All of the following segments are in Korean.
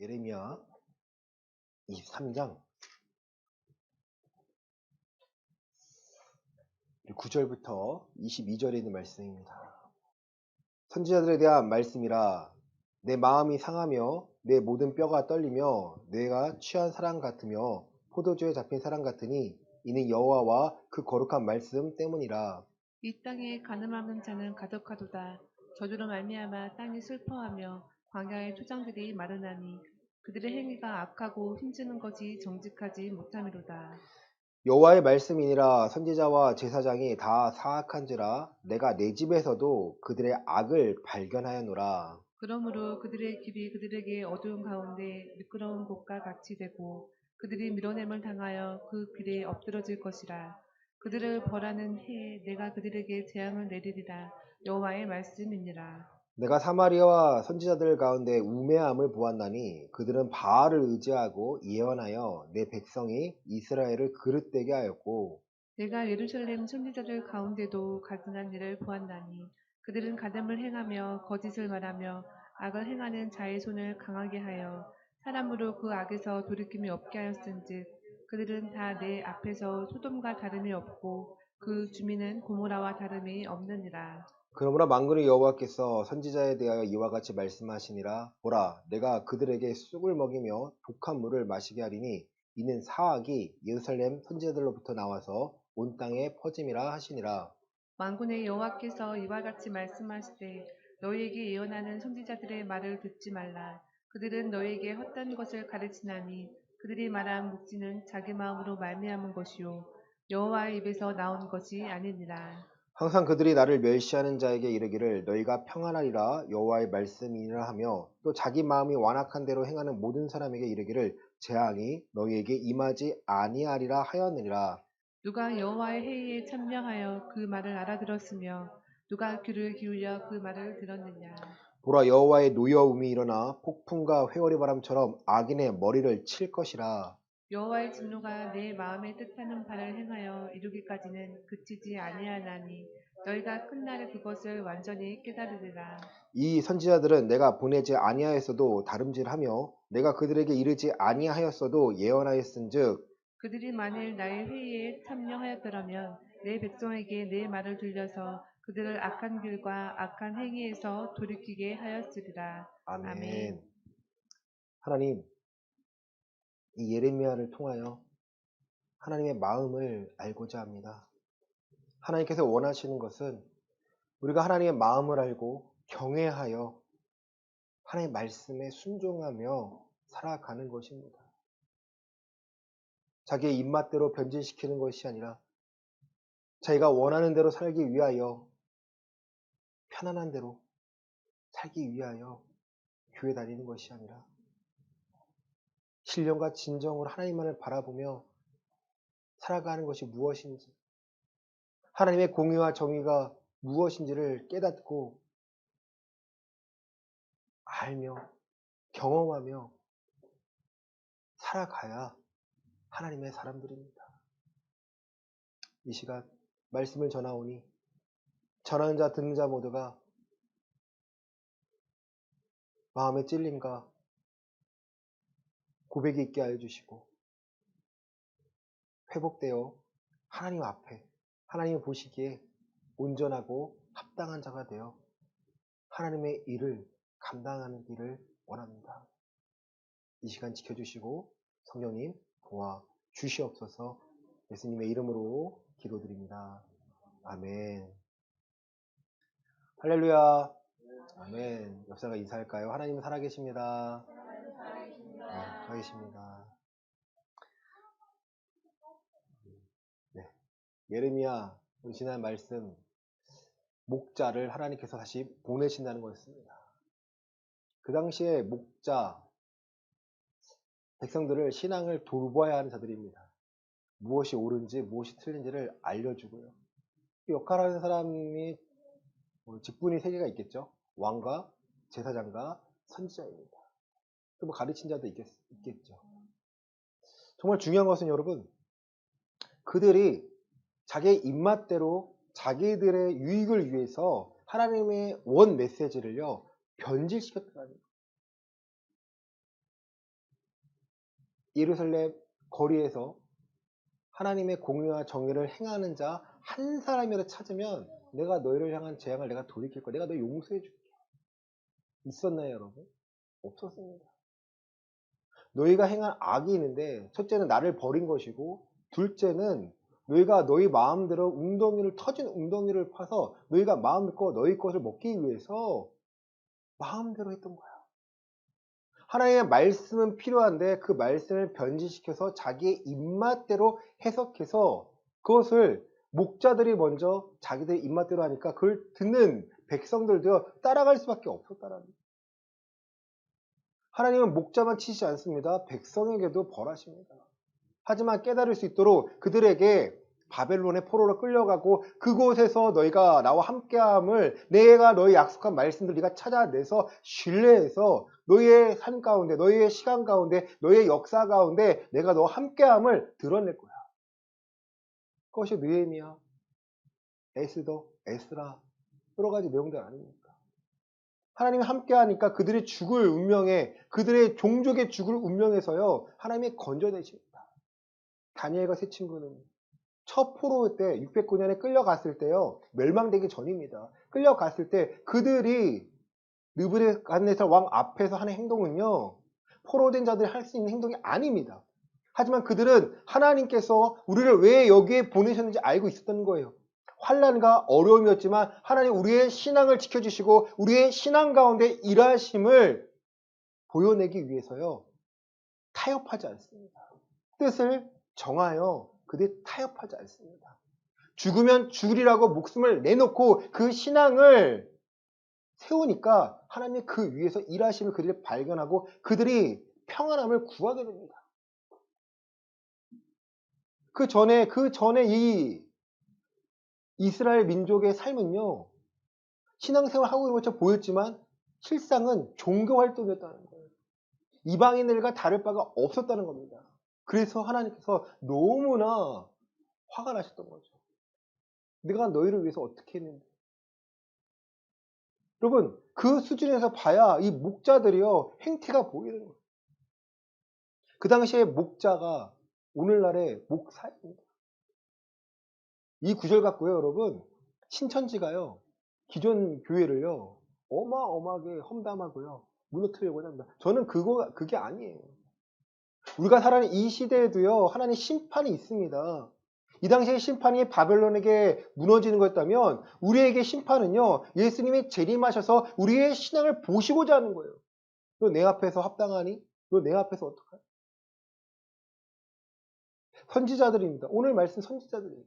예레미야 23장 9절부터 22절에 있는 말씀입니다. 선지자들에 대한 말씀이라. 내 마음이 상하며 내 모든 뼈가 떨리며 내가 취한 사람 같으며 포도주에 잡힌 사람 같으니 이는 여호와와 그 거룩한 말씀 때문이라. 이 땅에 가늠하는 자는 가득하도다. 저주로 말미암아 땅이 슬퍼하며 광야의 초장들이 마르나니 그들의 행위가 악하고 힘쓰는 것이 정직하지 못함이로다. 여호와의 말씀이니라. 선지자와 제사장이 다 사악한지라 내가 내 집에서도 그들의 악을 발견하였노라. 그러므로 그들의 길이 그들에게 어두운 가운데 미끄러운 곳과 같이 되고 그들이 밀어냄을 당하여 그 길에 엎드러질 것이라. 그들을 벌하는 해에 내가 그들에게 재앙을 내리리라. 여호와의 말씀이니라. 내가 사마리아와 선지자들 가운데 우매함을 보았나니 그들은 바알을 의지하고 예언하여 내 백성이 이스라엘을 그릇되게 하였고, 내가 예루살렘 선지자들 가운데도 가증한 일을 보았나니 그들은 가늠을 행하며 거짓을 말하며 악을 행하는 자의 손을 강하게 하여 사람으로 그 악에서 돌이킴이 없게 하였은즉 그들은 다 내 앞에서 소돔과 다름이 없고 그 주민은 고모라와 다름이 없느니라. 그러므로 만군의 여호와께서 선지자에 대하여 이와 같이 말씀하시니라. 보라, 내가 그들에게 쑥을 먹이며 독한 물을 마시게 하리니 이는 사악이 예루살렘 선지자들로부터 나와서 온 땅에 퍼짐이라 하시니라. 만군의 여호와께서 이와 같이 말씀하시되 너희에게 예언하는 선지자들의 말을 듣지 말라. 그들은 너희에게 헛된 것을 가르치나니 그들이 말한 묵지는 자기 마음으로 말미암은 것이요 여호와의 입에서 나온 것이 아니니라. 항상 그들이 나를 멸시하는 자에게 이르기를 너희가 평안하리라 여호와의 말씀이니라 하며, 또 자기 마음이 완악한 대로 행하는 모든 사람에게 이르기를 재앙이 너희에게 임하지 아니하리라 하였느니라. 누가 여호와의 회의에 참여하여 그 말을 알아들었으며 누가 귀를 기울여 그 말을 들었느냐. 보라, 여호와의 노여움이 일어나 폭풍과 회오리 바람처럼 악인의 머리를 칠 것이라. 여호와의 진노가 내 마음에 뜻하는 바를 행하여 이루기까지는 그치지 아니하나니 너희가 끝날에 그것을 완전히 깨달으리라. 이 선지자들은 내가 보내지 아니하였어도 다름질하며 내가 그들에게 이르지 아니하였어도 예언하였은즉, 그들이 만일 나의 회의에 참여하였더라면 내 백성에게 내 말을 들려서 그들을 악한 길과 악한 행위에서 돌이키게 하였으리라. 아멘. 아멘. 하나님, 이 예레미야를 통하여 하나님의 마음을 알고자 합니다. 하나님께서 원하시는 것은 우리가 하나님의 마음을 알고 경외하여 하나님의 말씀에 순종하며 살아가는 것입니다. 자기의 입맛대로 변질시키는 것이 아니라 자기가 원하는 대로 살기 위하여, 편안한 대로 살기 위하여 교회 다니는 것이 아니라 신령과 진정으로 하나님만을 바라보며 살아가는 것이 무엇인지, 하나님의 공의와 정의가 무엇인지를 깨닫고 알며 경험하며 살아가야 하나님의 사람들입니다. 이 시간 말씀을 전하오니 전하는 자 듣는 자 모두가 마음의 찔림과 고백이 있게 하여 주시고 회복되어 하나님 앞에 하나님이 보시기에 온전하고 합당한 자가 되어 하나님의 일을 감당하는 길을 원합니다. 이 시간 지켜주시고 성령님 도와 주시옵소서. 예수님의 이름으로 기도드립니다. 아멘. 할렐루야. 아멘. 옆사가 인사할까요? 하나님은 살아계십니다. 네, 살아계십니다. 네. 예레미야 우리 지난 말씀, 목자를 하나님께서 다시 보내신다는 것입니다. 그 당시에 목자, 백성들을 신앙을 돌봐야 하는 자들입니다. 무엇이 옳은지 무엇이 틀린지를 알려주고요. 그 역할하는 사람이 직분이 세 개가 있겠죠. 왕과 제사장과 선지자입니다. 또 뭐 가르친 자도 있겠죠. 정말 중요한 것은 여러분, 그들이 자기의 입맛대로 자기들의 유익을 위해서 하나님의 원 메시지를요 변질시켰다는 거예요. 예루살렘 거리에서 하나님의 공의와 정의를 행하는 자 한 사람이라도 찾으면 내가 너희를 향한 재앙을 내가 돌이킬 거야. 내가 너 용서해 줄게. 있었나요, 여러분? 없었습니다. 너희가 행한 악이 있는데 첫째는 나를 버린 것이고 둘째는 너희가 너희 마음대로 터진 웅덩이를 파서 너희가 마음을 꿔 너희 것을 먹기 위해서 마음대로 했던 거야. 하나님의 말씀은 필요한데 그 말씀을 변질시켜서 자기의 입맛대로 해석해서 그것을 목자들이 먼저 자기들 입맛대로 하니까 그걸 듣는 백성들도 따라갈 수밖에 없었다라는 거예요. 하나님은 목자만 치시지 않습니다. 백성에게도 벌하십니다. 하지만 깨달을 수 있도록 그들에게 바벨론의 포로로 끌려가고 그곳에서 너희가 나와 함께함을 내가 너희 약속한 말씀들 네가 찾아내서 신뢰해서 너희의 삶 가운데 너희의 시간 가운데 너희의 역사 가운데 내가 너와 함께함을 드러낼 거야. 그것이 느헤미야, 에스더, 에스라 여러 가지 내용들 아닙니까? 하나님이 함께하니까 그들의 죽을 운명에 그들의 종족의 죽을 운명에서요 하나님이 건져내십니다. 다니엘과 세 친구는 첫 포로 때 609년에 끌려갔을 때요 멸망되기 전입니다. 끌려갔을 때 그들이 느부갓네살 왕 앞에서 하는 행동은요 포로된 자들이 할 수 있는 행동이 아닙니다. 하지만 그들은 하나님께서 우리를 왜 여기에 보내셨는지 알고 있었던 거예요. 환난과 어려움이었지만 하나님 우리의 신앙을 지켜주시고 우리의 신앙 가운데 일하심을 보여내기 위해서요 타협하지 않습니다. 뜻을 정하여 그들이 타협하지 않습니다. 죽으면 죽으리라고 목숨을 내놓고 그 신앙을 세우니까 하나님이 그 위에서 일하심을 그들이 발견하고 그들이 평안함을 구하게 됩니다. 그 전에 이 이스라엘 민족의 삶은요 신앙생활 하고 있는 것처럼 보였지만 실상은 종교 활동이었다는 거예요. 이방인들과 다를 바가 없었다는 겁니다. 그래서 하나님께서 너무나 화가 나셨던 거죠. 내가 너희를 위해서 어떻게 했는데. 여러분 그 수준에서 봐야 이 목자들이요 행태가 보이는 거예요. 그 당시에 목자가 오늘날의 목사입니다. 이 구절 갖고요 여러분 신천지가요 기존 교회를요 어마어마하게 험담하고요 무너뜨리고자 합니다. 저는 그게 아니에요. 우리가 살아가는 이 시대에도요 하나님 심판이 있습니다. 이 당시의 심판이 바벨론에게 무너지는 거였다면 우리에게 심판은요 예수님이 재림하셔서 우리의 신앙을 보시고자 하는 거예요. 너 내 앞에서 합당하니? 너 내 앞에서 어떡하니? 선지자들입니다. 오늘 말씀 선지자들이에요.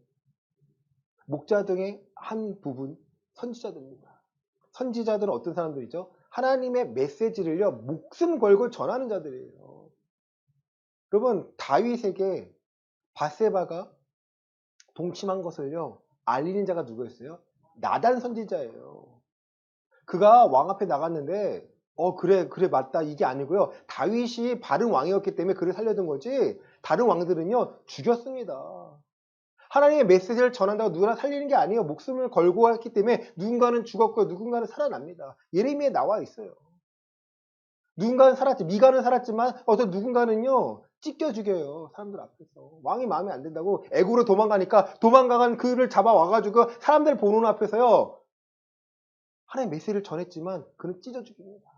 목자 등의 한 부분 선지자들입니다. 선지자들은 어떤 사람들이죠? 하나님의 메시지를요 목숨 걸고 전하는 자들이에요. 여러분 다윗에게 밧세바가 동침한 것을요 알리는 자가 누구였어요? 나단 선지자예요. 그가 왕 앞에 나갔는데 그래 맞다 이게 아니고요 다윗이 바른 왕이었기 때문에 그를 살려둔 거지 다른 왕들은요 죽였습니다. 하나님의 메시지를 전한다고 누구나 살리는 게 아니에요. 목숨을 걸고 했기 때문에 누군가는 죽었고 누군가는 살아납니다. 예레미야에 나와 있어요. 누군가는 살았지 미가는 살았지만 어떤 누군가는요 찢겨 죽여요. 사람들 앞에서. 왕이 마음에 안 든다고 애굽으로 도망가니까 도망가간 그를 잡아와가지고 사람들 보는 앞에서요 하나님의 메시지를 전했지만 그는 찢어 죽입니다.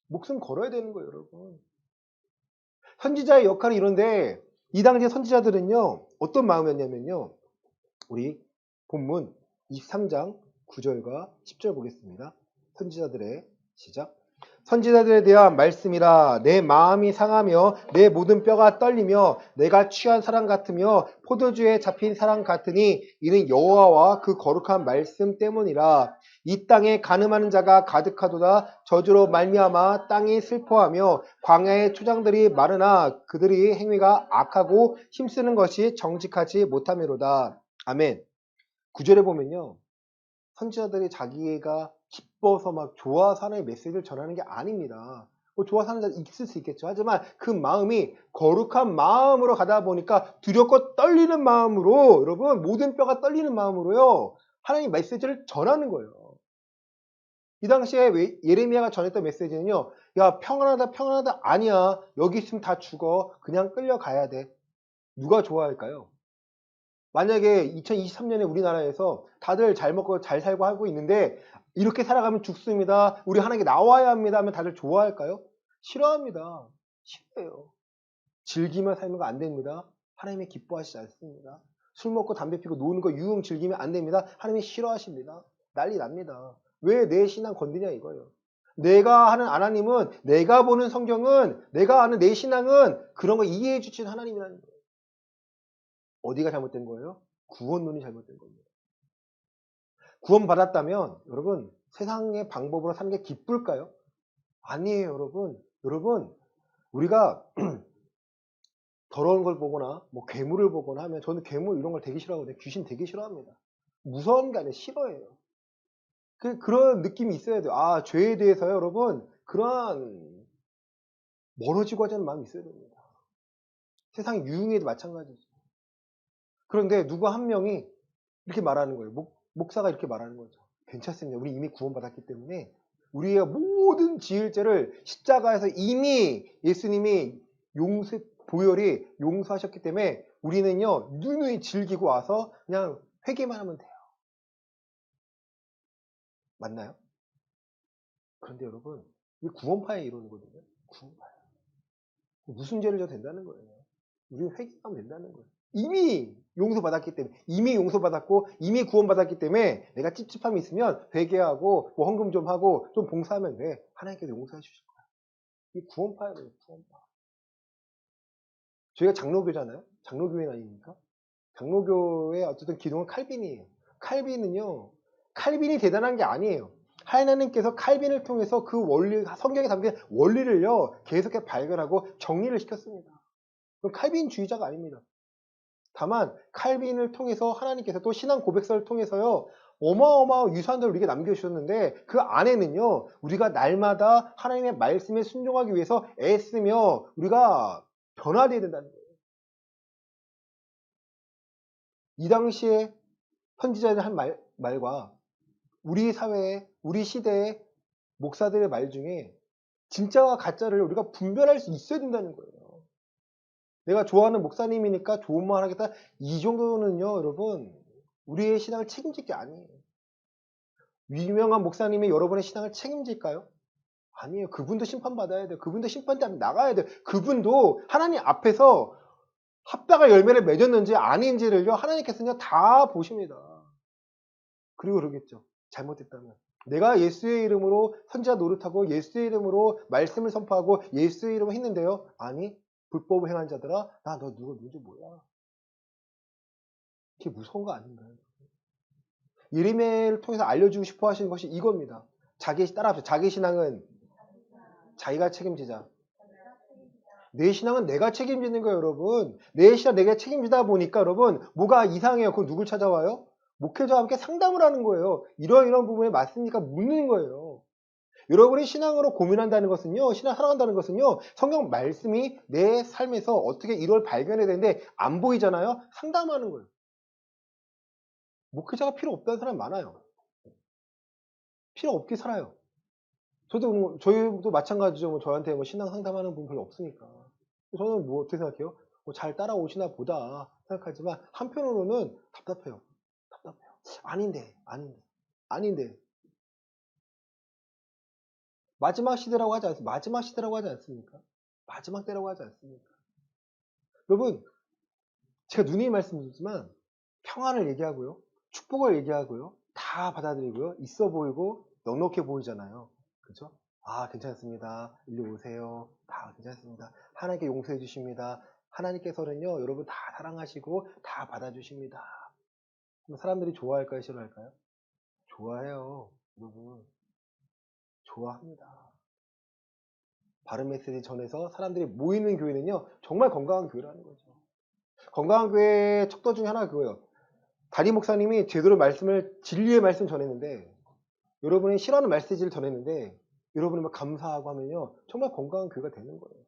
목숨 걸어야 되는 거예요 여러분. 선지자의 역할이 이런데 이 당시의 선지자들은요 어떤 마음이었냐면요 우리 본문 23장 9절과 10절 보겠습니다. 선지자들의 시작. 선지자들에 대한 말씀이라 내 마음이 상하며 내 모든 뼈가 떨리며 내가 취한 사람 같으며 포도주에 잡힌 사람 같으니 이는 여호와와 그 거룩한 말씀 때문이라. 이 땅에 간음하는 자가 가득하도다. 저주로 말미암아 땅이 슬퍼하며 광야의 초장들이 마르나 그들이 행위가 악하고 힘쓰는 것이 정직하지 못함이로다. 아멘. 9절에 보면요 선지자들이 자기가 기뻐서 막 좋아서 하나의 메시지를 전하는 게 아닙니다. 뭐 좋아서 하는 자 있을 수 있겠죠. 하지만 그 마음이 거룩한 마음으로 가다 보니까 두렵고 떨리는 마음으로 여러분 모든 뼈가 떨리는 마음으로요 하나님 메시지를 전하는 거예요. 이 당시에 예레미야가 전했던 메시지는요. 야, 평안하다 평안하다 아니야. 여기 있으면 다 죽어. 그냥 끌려가야 돼. 누가 좋아할까요? 만약에 2023년에 우리나라에서 다들 잘 먹고 잘 살고 하고 있는데 이렇게 살아가면 죽습니다. 우리 하나님께 나와야 합니다 하면 다들 좋아할까요? 싫어합니다. 싫어요. 즐기며 살면 안 됩니다. 하나님이 기뻐하시지 않습니다. 술 먹고 담배 피고 노는 거 유흥 즐기면 안 됩니다. 하나님이 싫어하십니다. 난리 납니다. 왜 내 신앙 건드냐 이거예요. 내가 하는 하나님은, 내가 보는 성경은, 내가 아는 내 신앙은 그런 거 이해해 주신 하나님이라는 거예요. 어디가 잘못된 거예요? 구원론이 잘못된 겁니다. 구원받았다면 여러분 세상의 방법으로 사는 게 기쁠까요? 아니에요 여러분. 여러분 우리가 더러운 걸 보거나 뭐 괴물을 보거나 하면 저는 괴물 이런 걸 되게 싫어하거든요. 귀신 되게 싫어합니다. 무서운 게 아니라 싫어해요. 그런 느낌이 있어야 돼요. 아, 죄에 대해서요, 여러분. 그러한 멀어지고 하자는 마음이 있어야 됩니다. 세상 유흥에도 마찬가지죠. 그런데 누가 한 명이 이렇게 말하는 거예요. 목사가 이렇게 말하는 거죠. 괜찮습니다. 우리 이미 구원받았기 때문에 우리의 모든 지을 죄를 십자가에서 이미 예수님이 보혈이 용서하셨기 때문에 우리는요, 누누이 즐기고 와서 그냥 회개만 하면 돼요. 맞나요? 그런데 여러분, 이 구원파의 이론이거든요. 구원파. 무슨 죄를 져도 된다는 거예요. 우리는 회개하면 된다는 거예요. 이미 용서받았기 때문에, 이미 용서받았고, 이미 구원받았기 때문에 내가 찝찝함이 있으면 회개하고, 뭐 헌금 좀 하고, 좀 봉사하면 돼. 하나님께서 용서해 주실 거야. 이 구원파예요, 구원파. 저희가 장로교잖아요? 장로교회 아닙니까? 장로교의 어쨌든 기둥은 칼빈이에요. 칼빈이 대단한 게 아니에요. 하나님께서 칼빈을 통해서 그 원리, 성경에 담긴 원리를요, 계속해 발견하고 정리를 시켰습니다. 그럼 칼빈주의자가 아닙니다. 다만, 칼빈을 통해서 하나님께서 또 신앙 고백서를 통해서요, 어마어마한 유산들을 우리에게 남겨주셨는데, 그 안에는요, 우리가 날마다 하나님의 말씀에 순종하기 위해서 애쓰며 우리가 변화되어야 된다는 거예요. 이 당시에 선지자들 한 말과 우리 사회에, 우리 시대의 목사들의 말 중에 진짜와 가짜를 우리가 분별할 수 있어야 된다는 거예요. 내가 좋아하는 목사님이니까 좋은 말 하겠다. 이 정도는요, 여러분, 우리의 신앙을 책임질 게 아니에요. 유명한 목사님이 여러분의 신앙을 책임질까요? 아니에요. 그분도 심판받아야 돼요. 그분도 심판 때문에 나가야 돼요. 그분도 하나님 앞에서 합당한 열매를 맺었는지 아닌지를요, 하나님께서는 다 보십니다. 그리고 그러겠죠. 잘못했다면. 내가 예수의 이름으로 선지자 노릇하고 예수의 이름으로 말씀을 선포하고 예수의 이름으로 했는데요. 아니, 불법을 행한 자들아, 나 너 누군지 뭐야. 그게 무서운 거 아닌가요? 예레미야를 통해서 알려주고 싶어 하시는 것이 이겁니다. 따라합시다. 자기 신앙은 자기가 책임지자. 내 신앙은 내가 책임지는 거예요, 여러분. 내 신앙 내가 책임지다 보니까 여러분 뭐가 이상해요. 그럼 누굴 찾아와요? 목회자와 함께 상담을 하는 거예요. 이런 부분에 맞습니까? 묻는 거예요. 여러분이 신앙으로 고민한다는 것은요, 신앙 살아간다는 것은요, 성경 말씀이 내 삶에서 어떻게 이걸 발견해야 되는데 안 보이잖아요? 상담하는 거예요. 목회자가 필요 없다는 사람 많아요. 필요 없게 살아요. 저희도 마찬가지죠. 뭐 저한테 뭐 신앙 상담하는 분 별로 없으니까. 저는 뭐 어떻게 생각해요? 뭐 잘 따라오시나 보다 생각하지만 한편으로는 답답해요. 아닌데. 마지막 시대라고 하지 않습니까? 마지막 때라고 하지 않습니까? 여러분, 제가 누누이 말씀드리지만 평안을 얘기하고요. 축복을 얘기하고요. 다 받아들이고요. 있어 보이고 넉넉해 보이잖아요. 그죠? 아, 괜찮습니다. 일로 오세요. 다 괜찮습니다. 하나님께 용서해 주십니다. 하나님께서는요, 여러분 다 사랑하시고 다 받아주십니다. 그럼 사람들이 좋아할까요? 싫어할까요? 좋아해요. 여러분. 좋아합니다. 바른 메시지 전해서 사람들이 모이는 교회는요, 정말 건강한 교회라는 거죠. 건강한 교회의 척도 중에 하나가 그거예요. 담임 목사님이 제대로 진리의 말씀 전했는데, 여러분이 싫어하는 메시지를 전했는데, 여러분이 막 감사하고 하면요, 정말 건강한 교회가 되는 거예요.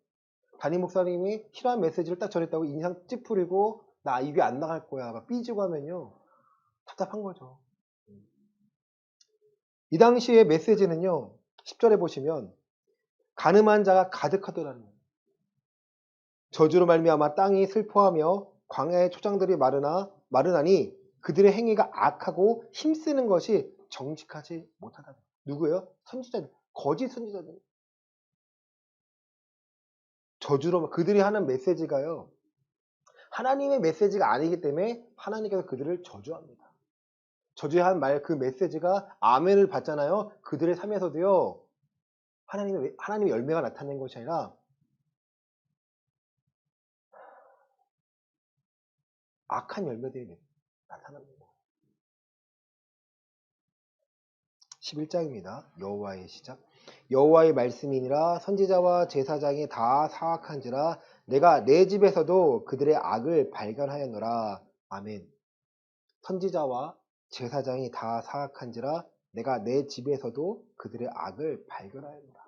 담임 목사님이 싫어하는 메시지를 딱 전했다고 인상 찌푸리고, 나 입이 안 나갈 거야, 막 삐지고 하면요, 답답한 거죠. 이 당시의 메시지는요. 10절에 보시면 가늠한 자가 가득하더라는 거예요. 저주로 말미암아 땅이 슬퍼하며 광야의 초장들이 마르나니 그들의 행위가 악하고 힘쓰는 것이 정직하지 못하다. 누구예요? 선지자들, 거짓 선지자들. 저주로 그들이 하는 메시지가요. 하나님의 메시지가 아니기 때문에 하나님께서 그들을 저주합니다. 저주한 말 그 메시지가 아멘을 받잖아요. 그들의 삶에서도요. 하나님의 열매가 나타낸 것이 아니라 악한 열매들이 나타납니다. 11장입니다. 여호와의 시작. 여호와의 말씀이니라 선지자와 제사장이 다 사악한지라 내가 내 집에서도 그들의 악을 발견하였노라. 아멘. 선지자와 제사장이 다 사악한지라 내가 내 집에서도 그들의 악을 발견하였노라.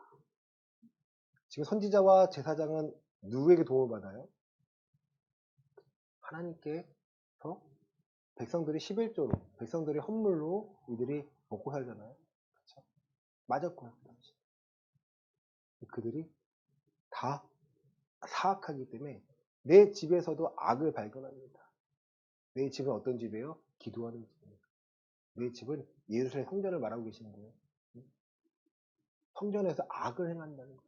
지금 선지자와 제사장은 누구에게 도움을 받아요? 하나님께서 백성들이 11조로 백성들이 헌물로 이들이 먹고 살잖아요. 그렇죠? 맞았고요. 그들이 다 사악하기 때문에 내 집에서도 악을 발견합니다. 내 집은 어떤 집이에요? 기도하는 집입니다. 내 집은 예루살렘 성전을 말하고 계시는 거예요. 성전에서 악을 행한다는 거예요.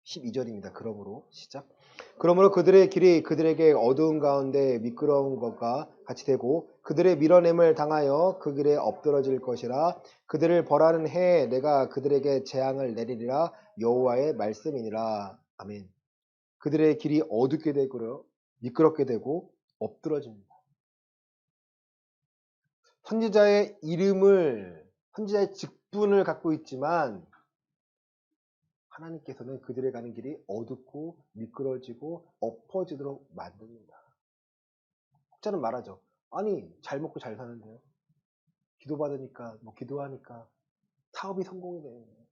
12절입니다. 그러므로 시작. 그러므로 그들의 길이 그들에게 어두운 가운데 미끄러운 것과 같이 되고 그들의 밀어냄을 당하여 그 길에 엎드러질 것이라. 그들을 벌하는 해에 내가 그들에게 재앙을 내리리라. 여호와의 말씀이니라. 아멘. 그들의 길이 어둡게 되고요. 미끄럽게 되고 엎드러집니다. 선지자의 선지자의 직분을 갖고 있지만 하나님께서는 그들의 가는 길이 어둡고 미끄러지고 엎어지도록 만듭니다. 혹자는 말하죠. 아니 잘 먹고 잘 사는데요. 기도받으니까 기도하니까 사업이 성공이 되는 거예요.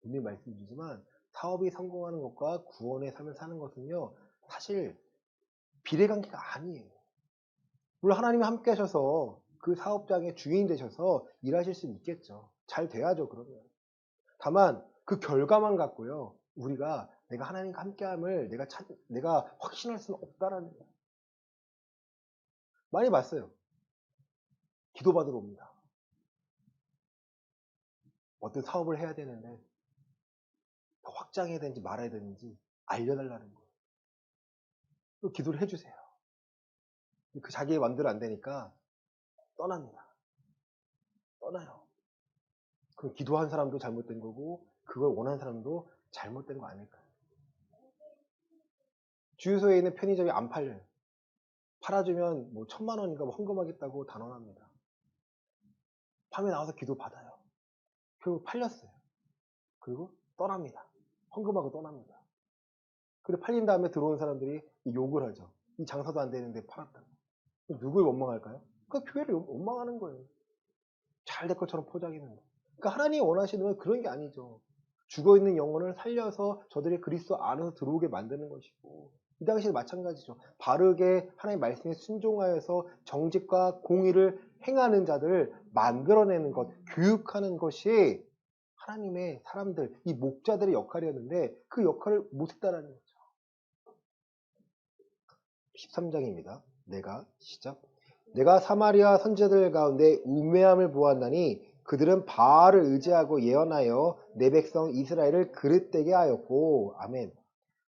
분명히 말씀드리지만 사업이 성공하는 것과 구원의 삶을 사는 것은요. 사실 비례관계가 아니에요. 물론 하나님이 함께 하셔서 그 사업장의 주인 되셔서 일하실 수는 있겠죠. 잘 돼야죠. 그러면. 다만 그 결과만 갖고요. 우리가 내가 하나님과 함께함을 내가 확신할 수는 없다라는 거예요. 많이 봤어요. 기도받으러 옵니다. 어떤 사업을 해야 되는데 더 확장해야 되는지 말아야 되는지 알려달라는 거예요. 또 기도를 해주세요. 그 자기의 마음대로 안 되니까 떠납니다. 떠나요. 그 기도한 사람도 잘못된 거고 그걸 원하는 사람도 잘못된 거 아닐까요? 주유소에 있는 편의점이 안 팔려요. 팔아주면 1,000만 원인가 헌금하겠다고 단언합니다. 밤에 나와서 기도 받아요. 결국 팔렸어요. 그리고 떠납니다. 헌금하고 떠납니다. 그리고 팔린 다음에 들어온 사람들이 욕을 하죠. 이 장사도 안 되는데 팔았다. 누굴 원망할까요? 그 교회를 원망하는 거예요. 잘 될 것처럼 포장했는데. 그러니까 하나님이 원하시는 건 그런 게 아니죠. 죽어있는 영혼을 살려서 저들이 그리스도 안에서 들어오게 만드는 것이고 이 당시에도 마찬가지죠. 바르게 하나님의 말씀에 순종하여서 정직과 공의를 행하는 자들을 만들어내는 것, 교육하는 것이 하나님의 사람들, 이 목자들의 역할이었는데 그 역할을 못했다라는 거죠. 13장입니다. 내가 사마리아 선지자들 가운데 우매함을 보았나니 그들은 바알을 의지하고 예언하여 내 백성 이스라엘을 그릇되게 하였고. 아멘.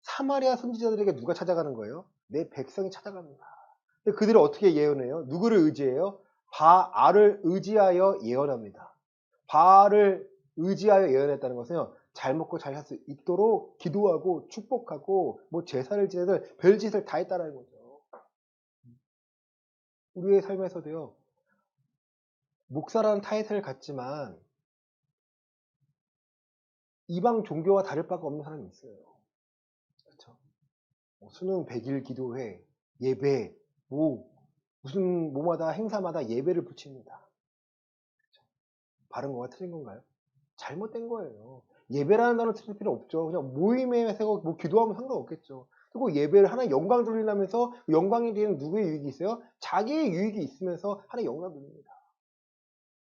사마리아 선지자들에게 누가 찾아가는 거예요? 내 백성이 찾아갑니다. 근데 그들이 어떻게 예언해요? 누구를 의지해요? 바알을 의지하여 예언합니다. 바알을 의지하여 예언했다는 것은요. 잘 먹고 잘 살 수 있도록 기도하고 축복하고 제사를 지내들 별짓을 다 했다는 거죠. 우리의 삶에서도요. 목사라는 타이틀을 갖지만 이방 종교와 다를 바가 없는 사람이 있어요. 그렇죠? 수능 100일 기도회, 예배, 무슨 뭐마다 행사마다 예배를 붙입니다. 그렇죠? 바른 거가 틀린 건가요? 잘못된 거예요. 예배라는 단어 틀릴 필요 없죠. 그냥 모임에서 기도하면 상관없겠죠. 그리고 예배를 하나님 영광 돌리려면서 영광에 대한 누구의 유익이 있어요? 자기의 유익이 있으면서 하나님 영광 돌립니다.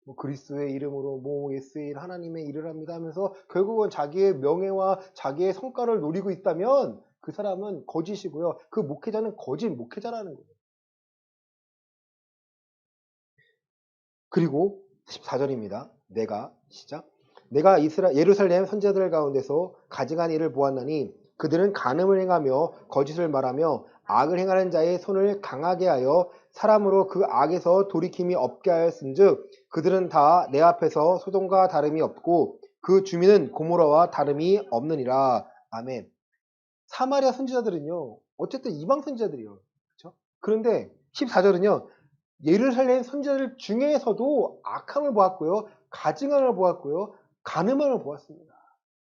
뭐 그리스도의 이름으로 뭐 예수의 일 하나님의 일을 합니다 하면서 결국은 자기의 명예와 자기의 성과를 노리고 있다면 그 사람은 거짓이고요. 그 목회자는 거짓 목회자라는 거예요. 그리고 14절입니다. 내가 예루살렘 선지자들 가운데서 가증한 일을 보았나니 그들은 간음을 행하며 거짓을 말하며 악을 행하는 자의 손을 강하게 하여 사람으로 그 악에서 돌이킴이 없게 하였은즉 그들은 다 내 앞에서 소돔과 다름이 없고 그 주민은 고모라와 다름이 없느니라. 아멘. 사마리아 선지자들은요, 어쨌든 이방 선지자들이에요. 그렇죠? 그런데 14절은요, 예루살렘 선지자들 중에서도 악함을 보았고요, 가증함을 보았고요, 간음함을 보았습니다.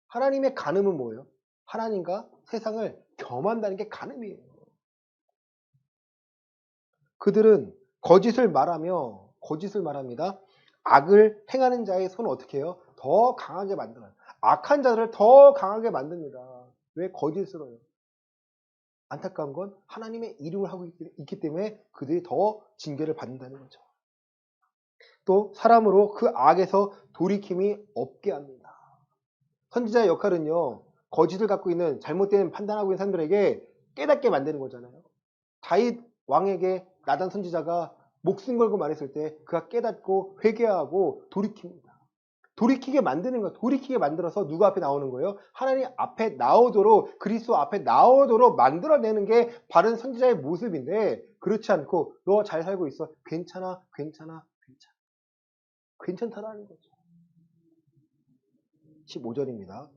하나님의 간음은 뭐예요? 하나님과 세상을 겸한다는 게 간음이에요. 그들은 거짓을 말합니다. 악을 행하는 자의 손을 어떻게 해요? 더 강하게 만들어요. 악한 자들을 더 강하게 만듭니다. 왜? 거짓으로요. 안타까운 건 하나님의 이름을 하고 있기 때문에 그들이 더 징계를 받는다는 거죠. 또 사람으로 그 악에서 돌이킴이 없게 합니다. 선지자의 역할은요, 거짓을 갖고 있는 잘못된 판단하고 있는 사람들에게 깨닫게 만드는 거잖아요. 다윗 왕에게 나단 선지자가 목숨 걸고 말했을 때 그가 깨닫고 회개하고 돌이킵니다. 돌이키게 만드는 거예요. 돌이키게 만들어서 누구 앞에 나오는 거예요? 하나님 앞에 나오도록, 그리스도 앞에 나오도록 만들어내는 게 바른 선지자의 모습인데, 그렇지 않고 너 잘 살고 있어. 괜찮다라는 거죠. 15절입니다.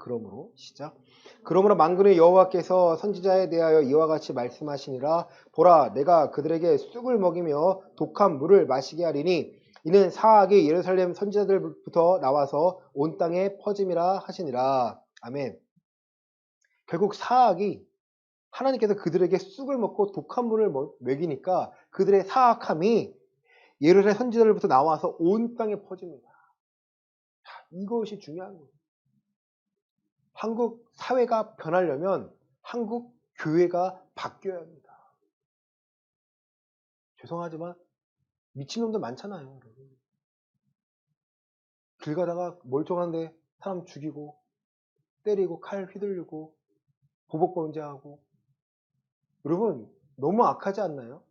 그러므로 만군의 여호와께서 선지자에 대하여 이와 같이 말씀하시니라. 보라, 내가 그들에게 쑥을 먹이며 독한 물을 마시게 하리니 이는 사악이 예루살렘 선지자들부터 나와서 온 땅에 퍼짐이라 하시니라. 아멘. 결국 사악이 하나님께서 그들에게 쑥을 먹고 독한 물을 먹이니까 그들의 사악함이 예루살렘 선지자들부터 나와서 온 땅에 퍼집니다. 이것이 중요한 거예요. 한국 사회가 변하려면 한국 교회가 바뀌어야 합니다. 죄송하지만 미친놈들 많잖아요. 여러분. 길 가다가 멀쩡한데 사람 죽이고 때리고 칼 휘둘리고 보복범죄하고, 여러분 너무 악하지 않나요?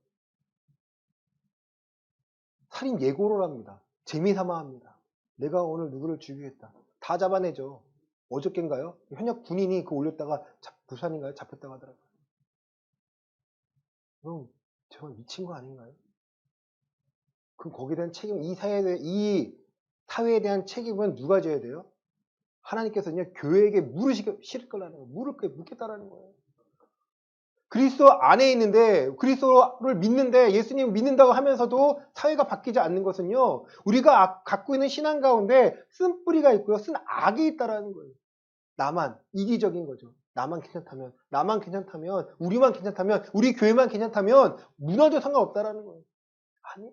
살인 예고를 합니다. 재미삼아 합니다. 내가 오늘 누구를 죽이겠다. 다 잡아내죠. 어저께인가요? 현역 군인이 그거 올렸다가 부산인가요? 잡혔다고 하더라고요. 그럼 정말 미친 거 아닌가요? 그럼 거기에 대한 책임, 이 사회에 대한 책임은 누가 져야 돼요? 하나님께서는요, 교회에게 실을 거라는 거예요. 묻겠다라는 거예요. 그리스도 안에 있는데, 그리스도를 믿는데, 예수님 믿는다고 하면서도 사회가 바뀌지 않는 것은요, 우리가 갖고 있는 신앙 가운데 쓴 뿌리가 있고요, 쓴 악이 있다라는 거예요. 이기적인 거죠. 나만 괜찮다면, 우리만 괜찮다면, 우리 교회만 괜찮다면, 무너져 상관없다라는 거예요. 아니,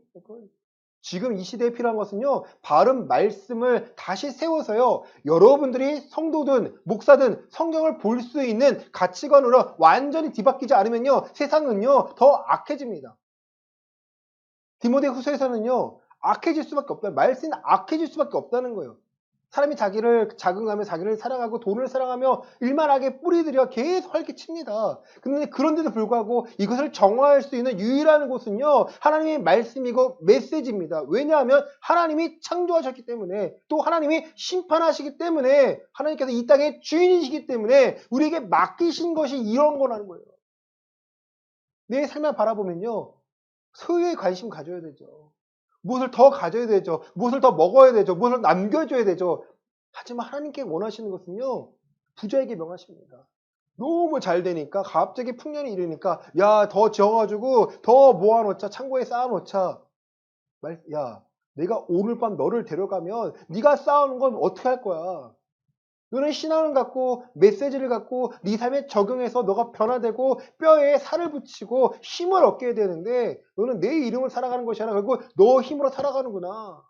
지금 이 시대에 필요한 것은요, 바른 말씀을 다시 세워서요, 여러분들이 성도든 목사든 성경을 볼 수 있는 가치관으로 완전히 뒤바뀌지 않으면요, 세상은요, 더 악해집니다. 디모데 후서에서는요, 악해질 수밖에 없다. 말씀이 악해질 수밖에 없다는 거예요. 사람이 자기를 자긍하며 자기를 사랑하고 돈을 사랑하며 일만하게 뿌리들여 계속 활기칩니다. 그런데도 불구하고 이것을 정화할 수 있는 유일한 곳은요, 하나님의 말씀이고 메시지입니다. 왜냐하면 하나님이 창조하셨기 때문에, 또 하나님이 심판하시기 때문에, 하나님께서 이 땅의 주인이시기 때문에 우리에게 맡기신 것이 이런 거라는 거예요. 내 삶을 바라보면요, 소유에 관심 가져야 되죠. 무엇을 더 가져야 되죠. 무엇을 더 먹어야 되죠. 무엇을 남겨줘야 되죠. 하지만 하나님께 원하시는 것은요, 부자에게 명하십니다. 너무 잘 되니까 갑자기 풍년이 이르니까 야, 더 지어가지고 더 모아놓자. 창고에 쌓아놓자. 야, 내가 오늘 밤 너를 데려가면 네가 쌓아놓은 건 어떻게 할 거야? 너는 신앙을 갖고 메시지를 갖고 네 삶에 적용해서 너가 변화되고 뼈에 살을 붙이고 힘을 얻게 되는데, 너는 내 이름을 살아가는 것이 아니라 결국 너 힘으로 살아가는구나.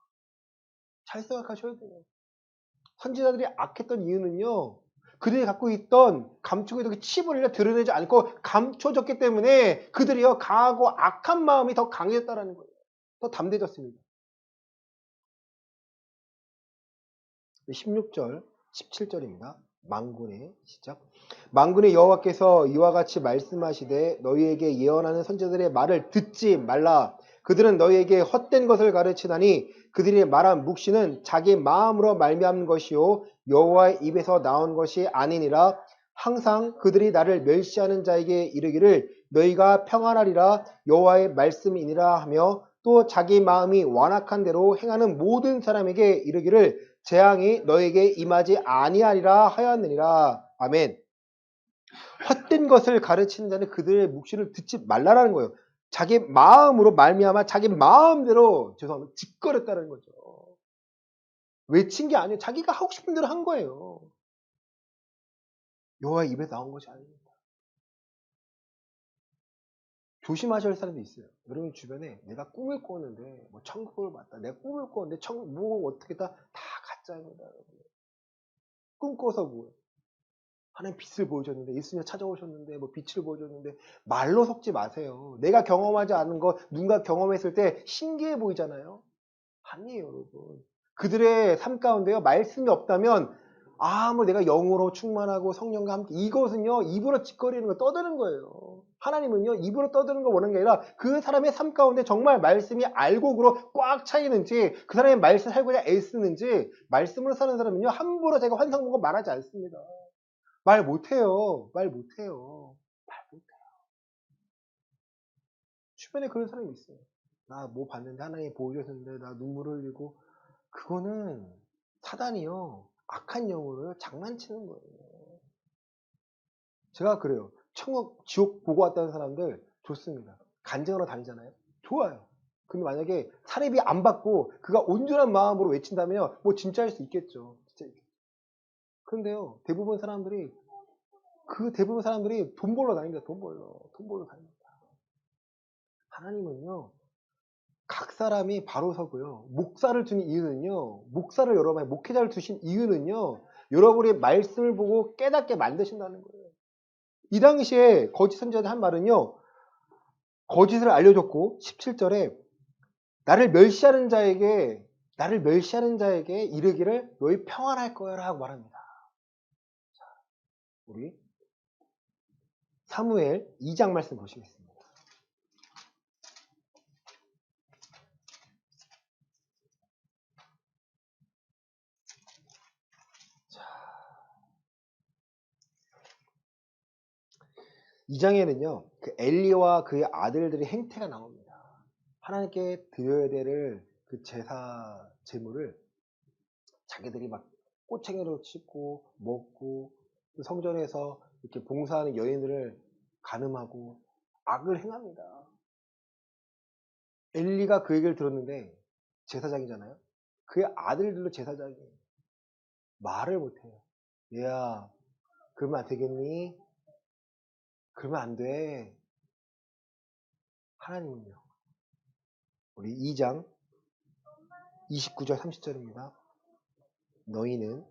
잘 생각하셔야 돼요. 선지자들이 악했던 이유는요, 그들이 갖고 있던 감추고 있던 칩을 드러내지 않고 감춰졌기 때문에 그들이요, 강하고 악한 마음이 더 강해졌다는 거예요. 더 담대해졌습니다. 16절, 17절입니다. 만군의 시작. 만군의 여호와께서 이와 같이 말씀하시되 너희에게 예언하는 선지자들의 말을 듣지 말라. 그들은 너희에게 헛된 것을 가르치나니 그들이 말한 묵시는 자기 마음으로 말미암은 것이요 여호와의 입에서 나온 것이 아니니라. 항상 그들이 나를 멸시하는 자에게 이르기를 너희가 평안하리라 여호와의 말씀이니라 하며 또 자기 마음이 완악한 대로 행하는 모든 사람에게 이르기를 재앙이 너에게 임하지 아니하리라 하였느니라. 아멘. 헛된 것을 가르치는 자는 그들의 묵시를 듣지 말라라는 거예요. 자기 마음으로 말미암아 자기 마음대로 죄송합니다. 짓거렸다는 거죠. 외친 게 아니에요. 자기가 하고 싶은 대로 한 거예요. 여호와의 입에 나온 것이 아닙니다. 조심하셔야 할 사람도 있어요. 여러분 주변에 내가 꿈을 꿨는데 뭐 천국을 봤다. 내가 꿈을 꿨는데 뭐 어떻게 다 가짜입니다. 여러분. 꿈 꿔서 뭐예요? 하나님 빛을 보여줬는데 예수님 찾아오셨는데 뭐 빛을 보여줬는데 말로 속지 마세요. 내가 경험하지 않은 거 누군가 경험했을 때 신기해 보이잖아요. 아니에요, 여러분. 그들의 삶 가운데요 말씀이 없다면 뭐 내가 영으로 충만하고 성령과 함께 이것은요 입으로 짓거리는 거 떠드는 거예요. 하나님은요 입으로 떠드는 거 원하는 게 아니라 그 사람의 삶 가운데 정말 말씀이 알곡으로 꽉 차 있는지 그 사람의 말씀 살고자 애쓰는지 말씀으로 사는 사람은요 함부로 제가 환상 보고 말하지 않습니다. 말 못해요. 말 못해요. 말 못해요. 주변에 그런 사람이 있어요. 나 뭐 봤는데 하나님이 보여줬는데 나 눈물을 흘리고 그거는 사단이요. 악한 영으로 장난치는 거예요. 제가 그래요. 천국, 지옥 보고 왔다는 사람들 좋습니다. 간증하러 다니잖아요. 좋아요. 근데 만약에 사례비 안 받고 그가 온전한 마음으로 외친다면 뭐 진짜일 수 있겠죠. 진짜 있겠죠. 그런데요. 대부분 사람들이 돈 벌러 다닙니다. 돈 벌러 다닙니다. 하나님은요. 각 사람이 바로 서고요. 목사를 두는 이유는요. 목사를 여러분의 목회자를 두신 이유는요. 여러분의 말씀을 보고 깨닫게 만드신다는 거예요. 이 당시에 거짓 선지자들 한 말은요. 거짓을 알려줬고 17절에 나를 멸시하는 자에게 이르기를 너희 평안할 거야 라고 말합니다. 자, 우리 사무엘 2장 말씀 보시겠습니다. 자, 2장에는요. 그 엘리와 그의 아들들의 행태가 나옵니다. 하나님께 드려야 될 그 제사 제물을 자기들이 막 꼬챙이로 찢고 먹고 성전에서 이렇게 봉사하는 여인들을 간음하고 악을 행합니다. 엘리가 그 얘기를 들었는데 제사장이잖아요. 그의 아들들도 제사장이에요. 말을 못해요. 얘야 그러면 안 되겠니? 그러면 안 돼. 하나님은요. 우리 2장 29절 30절입니다. 너희는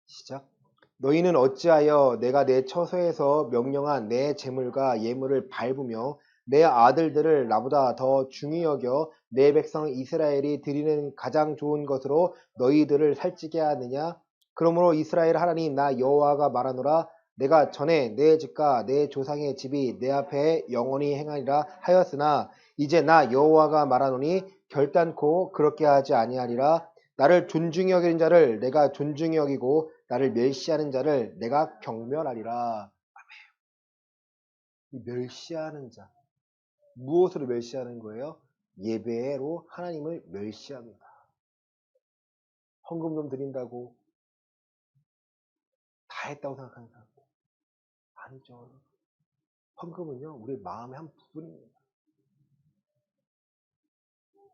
시작. 너희는 어찌하여 내가 내 처소에서 명령한 내 재물과 예물을 밟으며 내 아들들을 나보다 더 중히 여겨 내 백성 이스라엘이 드리는 가장 좋은 것으로 너희들을 살찌게 하느냐? 그러므로 이스라엘 하나님 나 여호와가 말하노라 내가 전에 내 집과 내 조상의 집이 내 앞에 영원히 행하리라 하였으나 이제 나 여호와가 말하노니 결단코 그렇게 하지 아니하리라. 나를 존중히 여기는 자를 내가 존중히 여기고 나를 멸시하는 자를 내가 경멸하리라. 이 멸시하는 자. 무엇으로 멸시하는 거예요? 예배로 하나님을 멸시합니다. 헌금 좀 드린다고 다 했다고 생각하는 사람들. 아니죠. 헌금은요, 우리 마음의 한 부분입니다.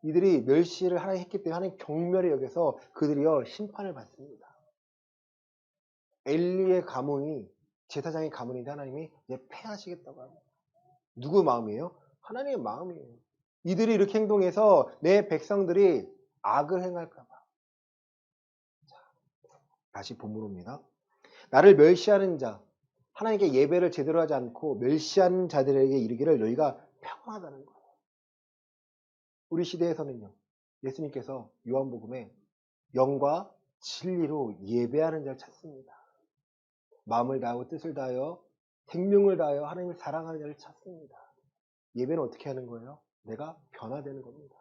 이들이 멸시를 하나님 했기 때문에 하나님 경멸에 여겨서 그들이요, 심판을 받습니다. 엘리의 가문이, 제사장의 가문인데 하나님이 이제 패하시겠다고 합니다. 누구 마음이에요? 하나님의 마음이에요. 이들이 이렇게 행동해서 내 백성들이 악을 행할까봐. 다시 본문입니다. 나를 멸시하는 자, 하나님께 예배를 제대로 하지 않고 멸시하는 자들에게 이르기를 너희가 평안하다는 거예요. 우리 시대에서는요. 예수님께서 요한복음에 영과 진리로 예배하는 자를 찾습니다. 마음을 다하고 뜻을 다하여 생명을 다하여 하나님을 사랑하는 자를 찾습니다. 예배는 어떻게 하는 거예요? 내가 변화되는 겁니다.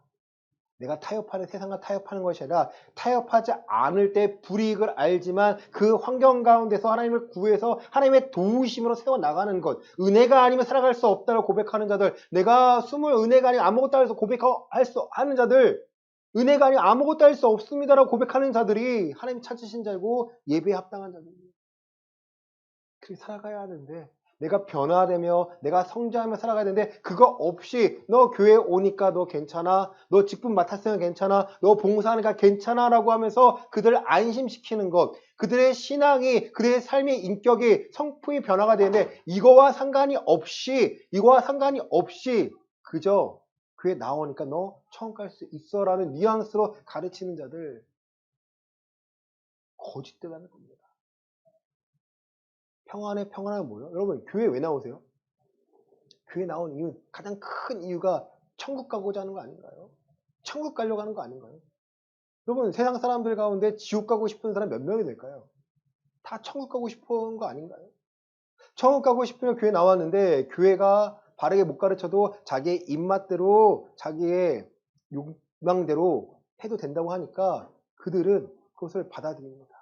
내가 타협하는, 세상과 타협하는 것이 아니라 타협하지 않을 때 불이익을 알지만 그 환경 가운데서 하나님을 구해서 하나님의 도우심으로 세워나가는 것. 은혜가 아니면 살아갈 수 없다고 고백하는 자들, 내가 숨을 은혜가 아니면 아무것도 할 수 고백할 수 없는 자들, 은혜가 아니면 아무것도 할 수 없습니다라고 고백하는 자들이 하나님 찾으신 자고 예배에 합당한 자들입니다. 그렇게 살아가야 하는데 내가 변화되며 내가 성장하며 살아가야 되는데 그거 없이 너 교회 오니까 너 괜찮아, 너 직분 맡았으면 괜찮아, 너 봉사하니까 괜찮아 라고 하면서 그들을 안심시키는 것, 그들의 신앙이, 그들의 삶의 인격이, 성품이 변화가 되는데 이거와 상관이 없이 그저 교회 나오니까 너 처음 갈 수 있어 라는 뉘앙스로 가르치는 자들, 거짓되다는 겁니다. 평안의 평안은 뭐예요? 여러분 교회 왜 나오세요? 교회 나온 이유, 가장 큰 이유가 천국 가고자 하는 거 아닌가요? 천국 가려고 하는 거 아닌가요? 여러분 세상 사람들 가운데 지옥 가고 싶은 사람 몇 명이 될까요? 다 천국 가고 싶은 거 아닌가요? 천국 가고 싶으면 교회 나왔는데 교회가 바르게 못 가르쳐도 자기의 입맛대로 자기의 욕망대로 해도 된다고 하니까 그들은 그것을 받아들입니다.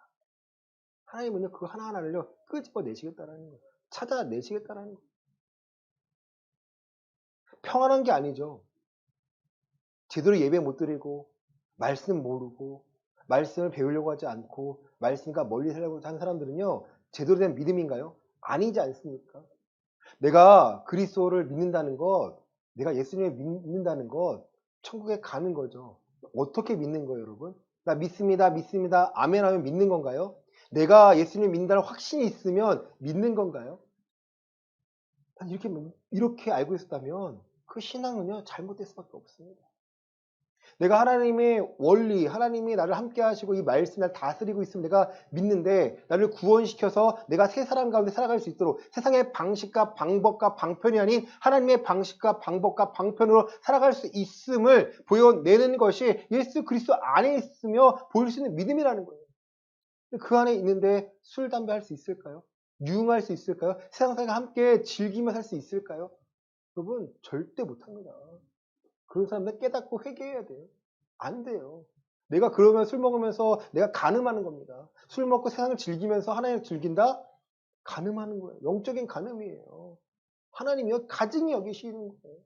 하나님은요 그거 하나하나를요 끄집어내시겠다라는 거예요. 찾아내시겠다라는 거예요. 평안한 게 아니죠. 제대로 예배 못 드리고 말씀 모르고 말씀을 배우려고 하지 않고 말씀과 멀리 살려고 하는 사람들은요 제대로 된 믿음인가요? 아니지 않습니까? 내가 그리스도를 믿는다는 것, 내가 예수님을 믿는다는 것, 천국에 가는 거죠. 어떻게 믿는 거예요, 여러분? 나 믿습니다, 믿습니다. 아멘 하면 믿는 건가요? 내가 예수님을 믿는다는 확신이 있으면 믿는 건가요? 난 이렇게 알고 있었다면 그 신앙은요 잘못될 수밖에 없습니다. 내가 하나님의 원리, 하나님이 나를 함께 하시고 이 말씀 날 다스리고 있으면 내가 믿는데 나를 구원시켜서 내가 새 사람 가운데 살아갈 수 있도록 세상의 방식과 방법과 방편이 아닌 하나님의 방식과 방법과 방편으로 살아갈 수 있음을 보여내는 것이 예수 그리스도 안에 있으며 보일 수 있는 믿음이라는 거예요. 그 안에 있는데 술, 담배 할 수 있을까요? 유흥할 수 있을까요? 세상과 함께 즐기며 살 수 있을까요? 여러분 절대 못합니다. 그런 사람들 깨닫고 회개해야 돼요. 안 돼요. 내가 그러면 술 먹으면서 내가 간음하는 겁니다. 술 먹고 세상을 즐기면서 하나님을 즐긴다? 간음하는 거예요. 영적인 간음이에요. 하나님이 가증히 여기시는 거예요.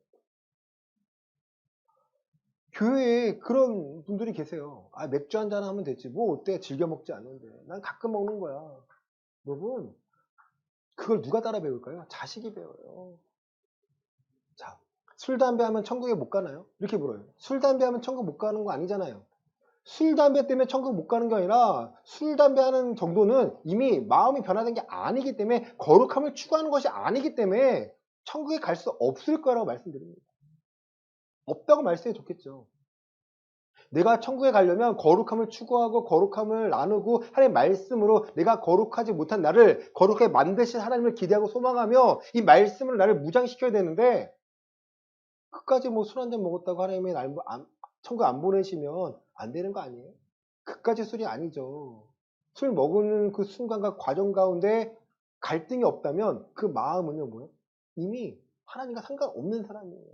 교회에 그런 분들이 계세요. 아, 맥주 한잔 하면 되지. 뭐 어때? 즐겨 먹지 않는데. 난 가끔 먹는 거야. 여러분, 그걸 누가 따라 배울까요? 자식이 배워요. 자, 술, 담배 하면 천국에 못 가나요? 이렇게 물어요. 술, 담배 하면 천국 못 가는 거 아니잖아요. 술, 담배 때문에 천국 못 가는 게 아니라 술, 담배 하는 정도는 이미 마음이 변화된 게 아니기 때문에 거룩함을 추구하는 것이 아니기 때문에 천국에 갈 수 없을 거라고 말씀드립니다. 없다고 말씀해 좋겠죠. 내가 천국에 가려면 거룩함을 추구하고 거룩함을 나누고 하나님의 말씀으로 내가 거룩하지 못한 나를 거룩하게 만드신 하나님을 기대하고 소망하며 이 말씀으로 나를 무장시켜야 되는데 끝까지 뭐 술 한잔 먹었다고 하나님이 날 천국 안 보내시면 안 되는 거 아니에요? 그까지 술이 아니죠. 술 먹는 그 순간과 과정 가운데 갈등이 없다면 그 마음은요, 뭐예요? 이미 하나님과 상관없는 사람이에요.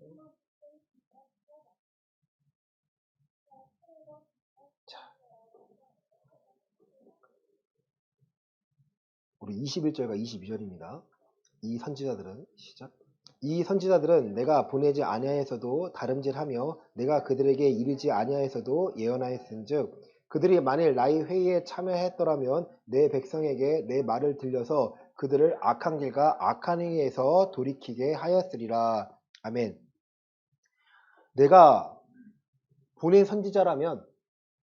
자, 우리 21절과 22절입니다. 이 선지자들은, 시작. 이 선지자들은 내가 보내지 아니하여서도 다름질하며 내가 그들에게 이르지 아니하여서도 예언하였은즉 그들이 만일 나의 회의에 참여했더라면 내 백성에게 내 말을 들려서 그들을 악한 길과 악한 행위에서 돌이키게 하였으리라. 아멘. 내가 보낸 선지자라면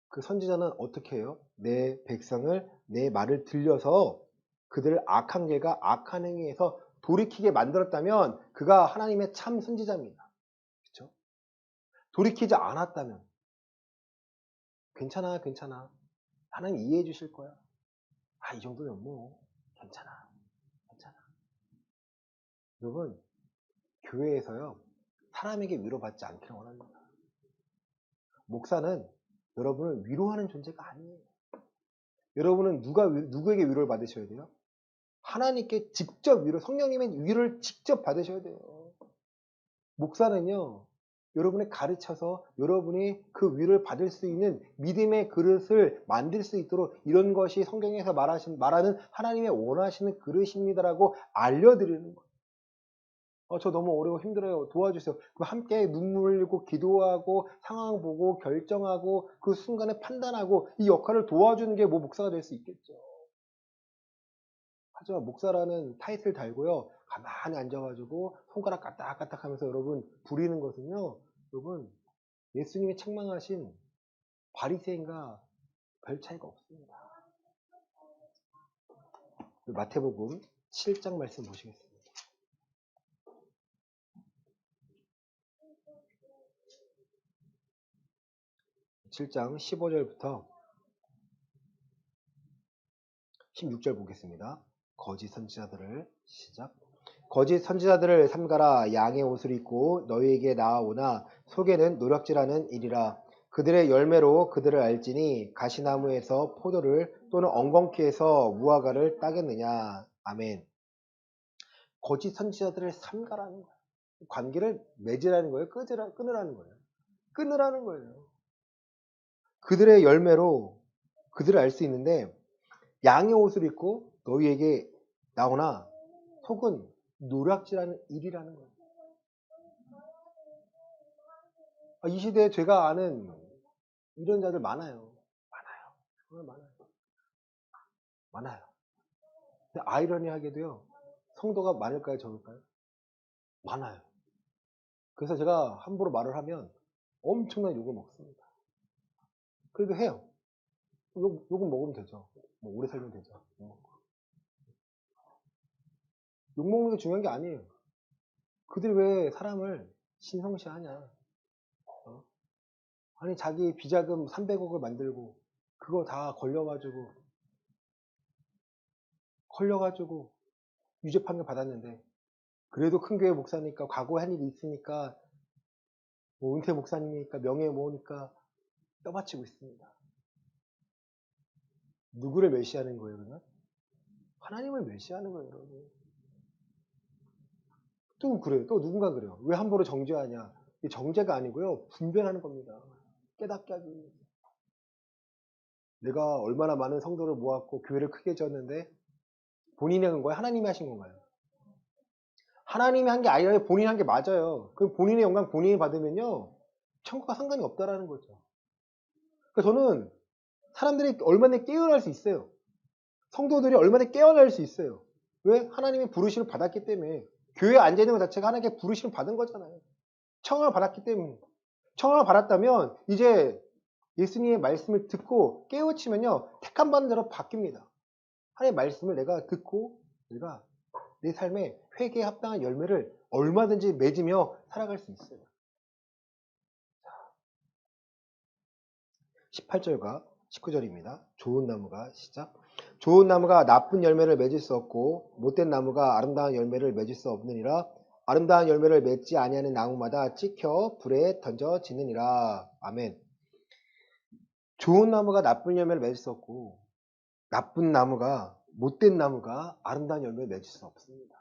그 선지자는 어떻게 해요? 내 백성을 내 말을 들려서 그들을 악한 길과 악한 행위에서 돌이키게 만들었다면 그가 하나님의 참 선지자입니다. 그렇죠? 돌이키지 않았다면 괜찮아, 괜찮아. 하나님 이해해 주실 거야. 아, 이 정도면 뭐 괜찮아, 괜찮아. 여러분, 교회에서요 사람에게 위로받지 않기를 원합니다. 목사는 여러분을 위로하는 존재가 아니에요. 여러분은 누구에게 위로를 받으셔야 돼요? 하나님께 직접 성령님의 위로를 직접 받으셔야 돼요. 목사는요, 여러분의 가르쳐서 여러분이 그 위로를 받을 수 있는 믿음의 그릇을 만들 수 있도록 이런 것이 성경에서 말하는 하나님의 원하시는 그릇입니다라고 알려드리는 거예요. 저 너무 어려워 힘들어요. 도와주세요. 그럼 함께 눈물 흘리고 기도하고 상황 보고 결정하고 그 순간에 판단하고 이 역할을 도와주는 게 목사가 될 수 있겠죠. 하지만 목사라는 타이틀 달고요. 가만히 앉아가지고 손가락 까딱까딱 하면서 여러분 부리는 것은요. 여러분 예수님이 책망하신 바리새인과 별 차이가 없습니다. 마태복음 7장 말씀 보시겠습니다. 7장 15절부터 16절 보겠습니다. 거짓 선지자들을 시작. 거짓 선지자들을 삼가라. 양의 옷을 입고 너희에게 나아오나 속에는 노략질하는 일이라. 그들의 열매로 그들을 알지니 가시나무에서 포도를 또는 엉겅퀴에서 무화과를 따겠느냐. 아멘. 거짓 선지자들을 삼가라는 거예요. 관계를 맺으라는 거예요. 끊으라는 거예요. 끊으라는 거예요. 그들의 열매로 그들을 알 수 있는데 양의 옷을 입고 너희에게 나오나 속은 노략질하는 일이라는 거예요. 이 시대에 제가 아는 이런 자들 많아요. 정말 많아요. 근데 아이러니하게도요. 성도가 많을까요? 적을까요? 많아요. 그래서 제가 함부로 말을 하면 엄청난 욕을 먹습니다. 그래도 해요. 욕은 먹으면 되죠. 오래 살면 되죠. 욕 먹는 게 중요한 게 아니에요. 그들이 왜 사람을 신성시하냐. 아니 자기 비자금 300억을 만들고 그거 다 걸려가지고 유죄 판결 받았는데 그래도 큰 교회 목사니까 과거에 한 일이 있으니까 은퇴 목사님이니까 명예 모으니까 떠받치고 있습니다. 누구를 멸시하는 거예요 그러면? 하나님을 멸시하는 거예요 여러분. 또 그래요. 또 누군가 그래요. 왜 함부로 정죄하냐. 이게 정죄가 아니고요. 분별하는 겁니다. 깨닫게 하기 위해서. 내가 얼마나 많은 성도를 모았고 교회를 크게 지었는데 본인이 한 거예요? 하나님이 하신 건가요? 하나님이 한 게 아니라 본인이 한 게 맞아요. 그럼 본인의 영광 본인이 받으면요. 천국과 상관이 없다라는 거죠. 그러니까 저는 사람들이 얼마나 깨어날 수 있어요. 성도들이 얼마나 깨어날 수 있어요. 왜? 하나님의 부르심을 받았기 때문에. 교회에 앉아있는 것 자체가 하나님께 부르심을 받은 거잖아요. 청함을 받았기 때문에. 청함을 받았다면 이제 예수님의 말씀을 듣고 깨우치면요. 택함 받는 자로 바뀝니다. 하나님의 말씀을 내가 듣고 내가 내 삶에 회개에 합당한 열매를 얼마든지 맺으며 살아갈 수 있어요. 18절과 19절입니다. 좋은 나무가 시작. 좋은 나무가 나쁜 열매를 맺을 수 없고 못된 나무가 아름다운 열매를 맺을 수 없느니라. 아름다운 열매를 맺지 아니하는 나무마다 찍혀 불에 던져지느니라. 아멘. 좋은 나무가 나쁜 열매를 맺을 수 없고 나쁜 나무가 못된 나무가 아름다운 열매를 맺을 수 없습니다.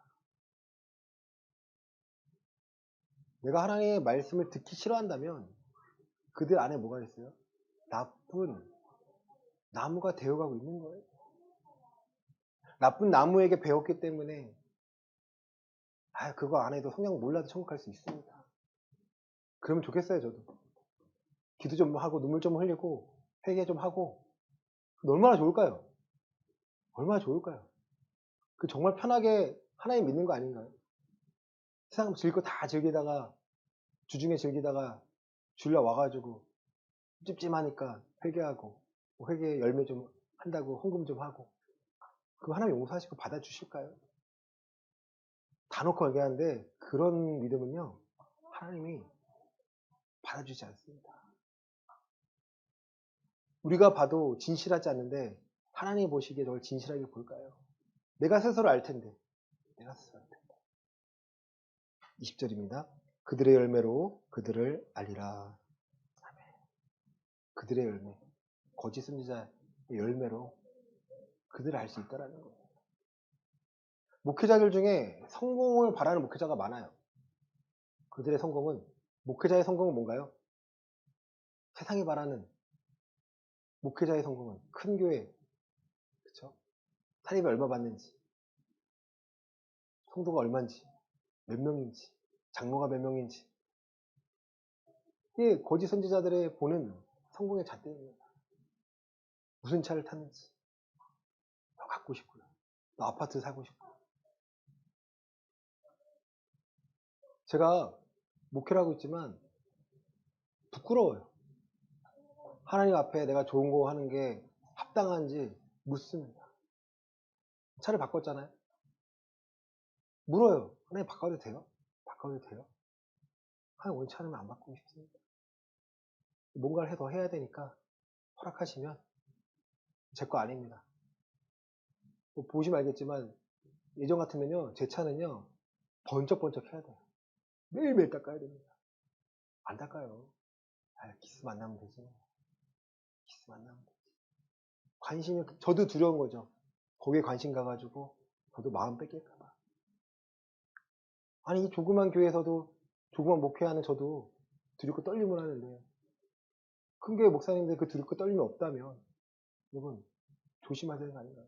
내가 하나님의 말씀을 듣기 싫어한다면 그들 안에 뭐가 있어요? 나쁜 나무가 되어가고 있는 거예요. 나쁜 나무에게 배웠기 때문에 그거 안 해도 성경 몰라도 천국 갈 수 있습니다. 그러면 좋겠어요. 저도 기도 좀 하고 눈물 좀 흘리고 회개 좀 하고 얼마나 좋을까요? 얼마나 좋을까요? 그 정말 편하게 하나님 믿는 거 아닌가요? 세상 즐거 다 즐기다가 주중에 즐기다가 주일날 와가지고 찝찝하니까 회개하고 회개 열매 좀 한다고 헌금 좀 하고 그럼 하나님 용서하시고 받아주실까요? 다 놓고 얘기하는데 그런 믿음은요 하나님이 받아주지 않습니다. 우리가 봐도 진실하지 않는데 하나님이 보시기에 널 진실하게 볼까요? 내가 스스로 알 텐데 20절입니다. 그들의 열매로 그들을 알리라. 그들의 열매, 거짓 선지자의 열매로 그들을 알 수 있다라는 거예요. 목회자들 중에 성공을 바라는 목회자가 많아요. 그들의 성공은, 목회자의 성공은 뭔가요? 세상이 바라는 목회자의 성공은 큰 교회, 그쵸? 사립이 얼마 받는지, 성도가 얼마인지, 몇 명인지, 장로가 몇 명인지. 이게 거짓 선지자들의 보는 성공의 잣대입니다. 무슨 차를 탔는지, 너 갖고 싶고요. 너 아파트 사고 싶고. 제가 목회를 하고 있지만 부끄러워요. 하나님 앞에 내가 좋은 거 하는 게 합당한지 묻습니다. 차를 바꿨잖아요. 물어요. 하나님 바꿔도 돼요? 바꿔도 돼요? 하나님 원치 않으면 안 바꾸고 싶습니다. 뭔가를 더 해야 되니까 허락하시면 제 거 아닙니다. 뭐 보시면 알겠지만 예전 같으면요, 제 차는요 번쩍번쩍 해야 돼요. 매일매일 닦아야 됩니다. 안 닦아요. 기스 만나면 되지. 기스 만나면 되지. 관심이, 저도 두려운 거죠. 거기에 관심 가가지고 저도 마음 뺏길까봐. 아니, 이 조그만 교회에서도, 조그만 목회하는 저도 두렵고 떨림을 하는데, 큰 교회 목사님들 그 두렵고 떨림이 없다면 여러분 조심하셔야 되는 거 아닌가요?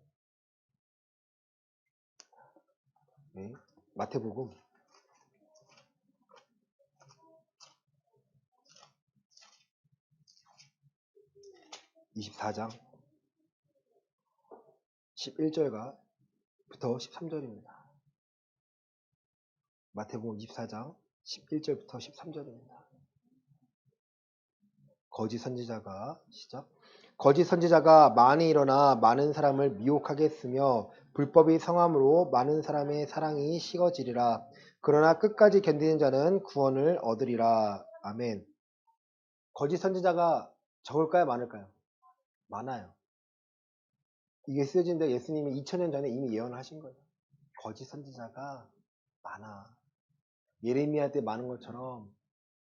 네. 마태복음 24장 11절부터 13절입니다. 마태복음 24장 11절부터 13절입니다. 거짓 선지자가, 시작. 거짓 선지자가 많이 일어나 많은 사람을 미혹하게 했으며 불법이 성함으로 많은 사람의 사랑이 식어지리라. 그러나 끝까지 견디는 자는 구원을 얻으리라. 아멘. 거짓 선지자가 적을까요, 많을까요? 많아요. 이게 쓰여진데 예수님이 2000년 전에 이미 예언을 하신 거예요. 거짓 선지자가 많아. 예레미야 때 많은 것처럼,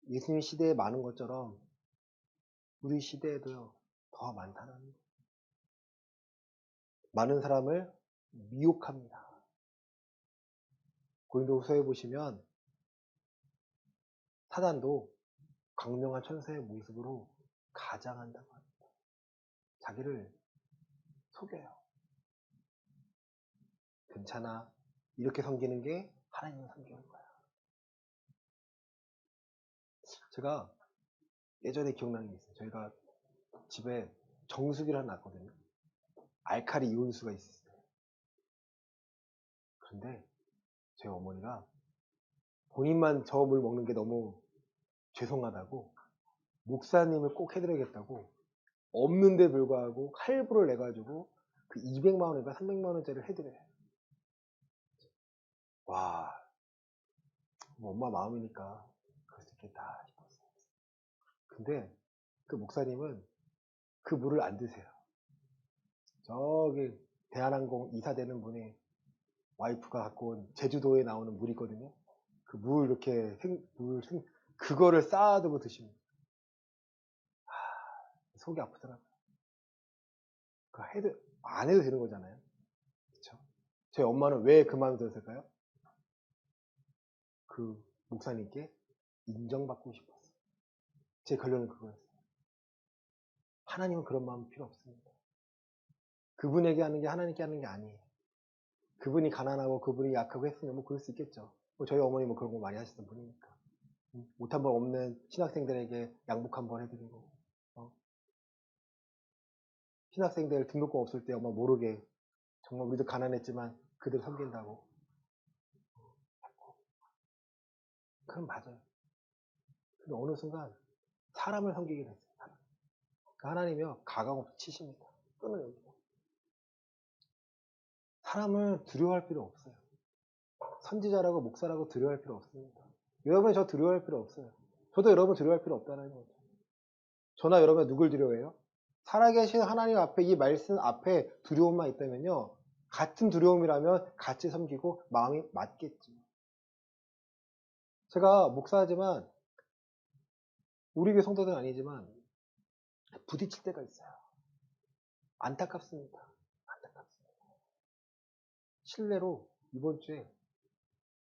예수님 시대에 많은 것처럼 우리 시대에도요 더 많다는 거예요. 많은 사람을 미혹합니다. 고린도후서에 보시면 사단도 광명한 천사의 모습으로 가장한다고 합니다. 자기를 속여요. 괜찮아. 이렇게 섬기는 게 하나님을 섬기는 거야. 제가 예전에 기억나는 게 있어요. 저희가 집에 정수기를 하나 놨거든요. 알칼리 이온수가 있었어요. 그런데 저희 어머니가 본인만 저 물 먹는 게 너무 죄송하다고 목사님을 꼭 해드려야겠다고 없는데 불구하고 할부를 내가지고 그 200만 원인가 300만 원짜리를 해드려요. 와, 뭐 엄마 마음이니까 그럴 수 있겠다 싶었어요. 근데 그 목사님은 그 물을 안 드세요. 저기 대한항공 이사되는 분이 와이프가 갖고 온 제주도에 나오는 물이 있거든요. 그 물 이렇게 그거를 쌓아두고 드시면 속이 아프더라고요. 그 안 해도 되는 거잖아요. 그렇죠? 저희 엄마는 왜 그 마음이 들었을까요? 그 목사님께 인정받고 싶었어요. 제 결론은 그거였어요. 하나님은 그런 마음 필요 없습니다. 그분에게 하는 게 하나님께 하는 게 아니에요. 그분이 가난하고 그분이 약하고 했으면 뭐 그럴 수 있겠죠. 뭐 저희 어머니 뭐 그런 거 많이 하시던 분이니까. 옷 한 번 없는 신학생들에게 양복 한 번 해드리고, 신학생들 등록금 없을 때 엄마 모르게 정말 우리도 가난했지만 그들 섬긴다고. 그럼 맞아요. 근데 어느 순간 사람을 섬기게 됐어요. 하나님이요 가감 없이 치십니다. 끊어냅니다. 사람을 두려워할 필요 없어요. 선지자라고 목사라고 두려워할 필요 없습니다. 여러분이 저 두려워할 필요 없어요. 저도 여러분 두려워할 필요 없다는 거죠. 저나 여러분 누굴 두려워해요? 살아계신 하나님 앞에 이 말씀 앞에 두려움만 있다면요. 같은 두려움이라면 같이 섬기고 마음이 맞겠죠. 제가 목사지만 우리 교회 성도들은 아니지만 부딪힐 때가 있어요. 안타깝습니다. 안타깝습니다. 실례로 이번 주에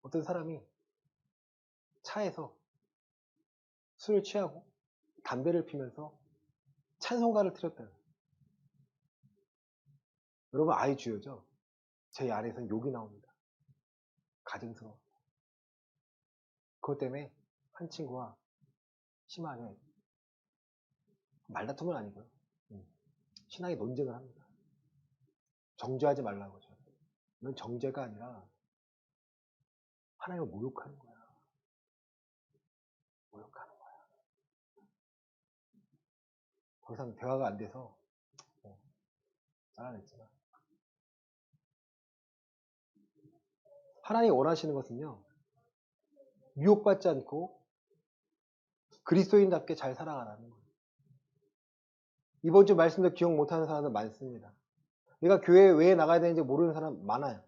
어떤 사람이 차에서 술을 취하고 담배를 피면서 찬송가를 틀었다. 여러분, 아이 주여죠? 제 안에서는 욕이 나옵니다. 가증스러워. 그것 때문에 한 친구와 심하게 말다툼은 아니고요. 신앙의 논쟁을 합니다. 정죄하지 말라고. 이건 정죄가 아니라 하나님을 모욕하는 거야. 모욕하는 거야. 더 이상 대화가 안 돼서 잘라냈지만, 하나님이 원하시는 것은요, 미혹받지 않고 그리스도인답게 잘 살아가라는 거예요. 이번 주 말씀도 기억 못하는 사람들 많습니다. 내가 교회에 왜 나가야 되는지 모르는 사람 많아요.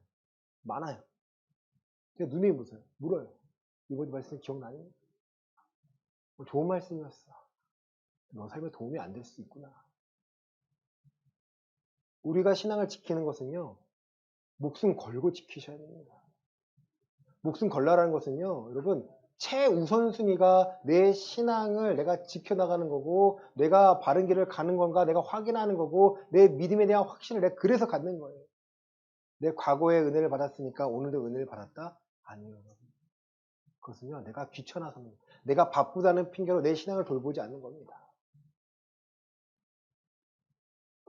많아요. 그냥 눈에 물어요. 이번 주 말씀 기억나니? 좋은 말씀이었어. 너 삶에 도움이 안 될 수 있구나. 우리가 신앙을 지키는 것은요, 목숨 걸고 지키셔야 됩니다. 목숨 걸라라는 것은요, 여러분, 최우선순위가 내 신앙을 내가 지켜나가는 거고, 내가 바른 길을 가는 건가 내가 확인하는 거고, 내 믿음에 대한 확신을 내가 그래서 갖는 거예요. 내 과거에 은혜를 받았으니까 오늘도 은혜를 받았다? 아니에요. 그것은요, 내가 귀찮아서입니다. 내가 바쁘다는 핑계로 내 신앙을 돌보지 않는 겁니다.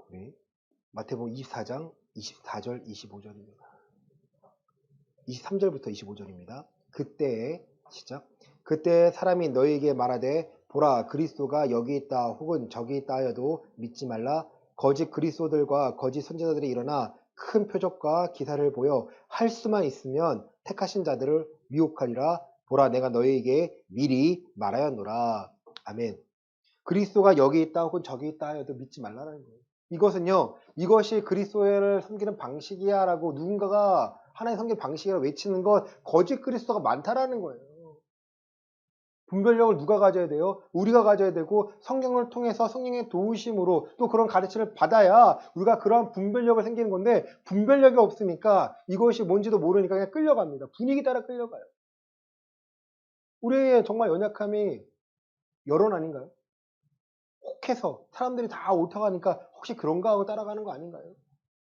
우리 마태복음 24장 24절 25절입니다. 23절부터 25절입니다. 그때에 시작. 그때 사람이 너희에게 말하되 보라 그리스도가 여기 있다 혹은 저기 있다 하여도 믿지 말라. 거짓 그리스도들과 거짓 선지자들이 일어나 큰 표적과 기사를 보여 할 수만 있으면 택하신 자들을 미혹하리라. 보라 내가 너희에게 미리 말하였노라. 아멘. 그리스도가 여기 있다 혹은 저기 있다 하여도 믿지 말라는 거예요. 이것은요, 이것이 그리스도를 섬기는 방식이야 라고 누군가가 하나의 섬기는 방식이라고 외치는 건 거짓 그리스도가 많다라는 거예요. 분별력을 누가 가져야 돼요? 우리가 가져야 되고, 성경을 통해서 성령의 도우심으로 또 그런 가르침을 받아야 우리가 그러한 분별력을 생기는 건데, 분별력이 없으니까 이것이 뭔지도 모르니까 그냥 끌려갑니다. 분위기 따라 끌려가요. 우리의 정말 연약함이 여론 아닌가요? 혹해서 사람들이 다 옳다고 하니까 혹시 그런가 하고 따라가는 거 아닌가요?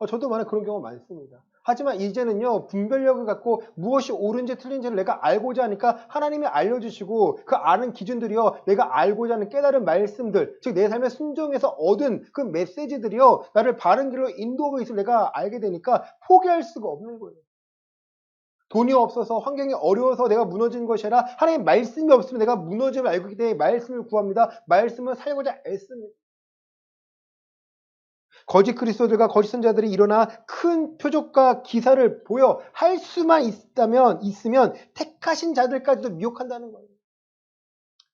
저도 만약 그런 경우가 많습니다. 하지만 이제는요, 분별력을 갖고 무엇이 옳은지 틀린지를 내가 알고자 하니까 하나님이 알려주시고 그 아는 기준들이요, 내가 알고자 하는 깨달은 말씀들, 즉 내 삶에 순종해서 얻은 그 메시지들이요, 나를 바른 길로 인도하고 있을 내가 알게 되니까 포기할 수가 없는 거예요. 돈이 없어서 환경이 어려워서 내가 무너지는 것이 아니라 하나님의 말씀이 없으면 내가 무너짐을 알고 있기 때문에 말씀을 구합니다. 말씀을 살고자 애씁니다. 거짓 그리스도들과 거짓 선자들이 일어나 큰 표적과 기사를 보여 할 수만 있으면 택하신 자들까지도 미혹한다는 거예요.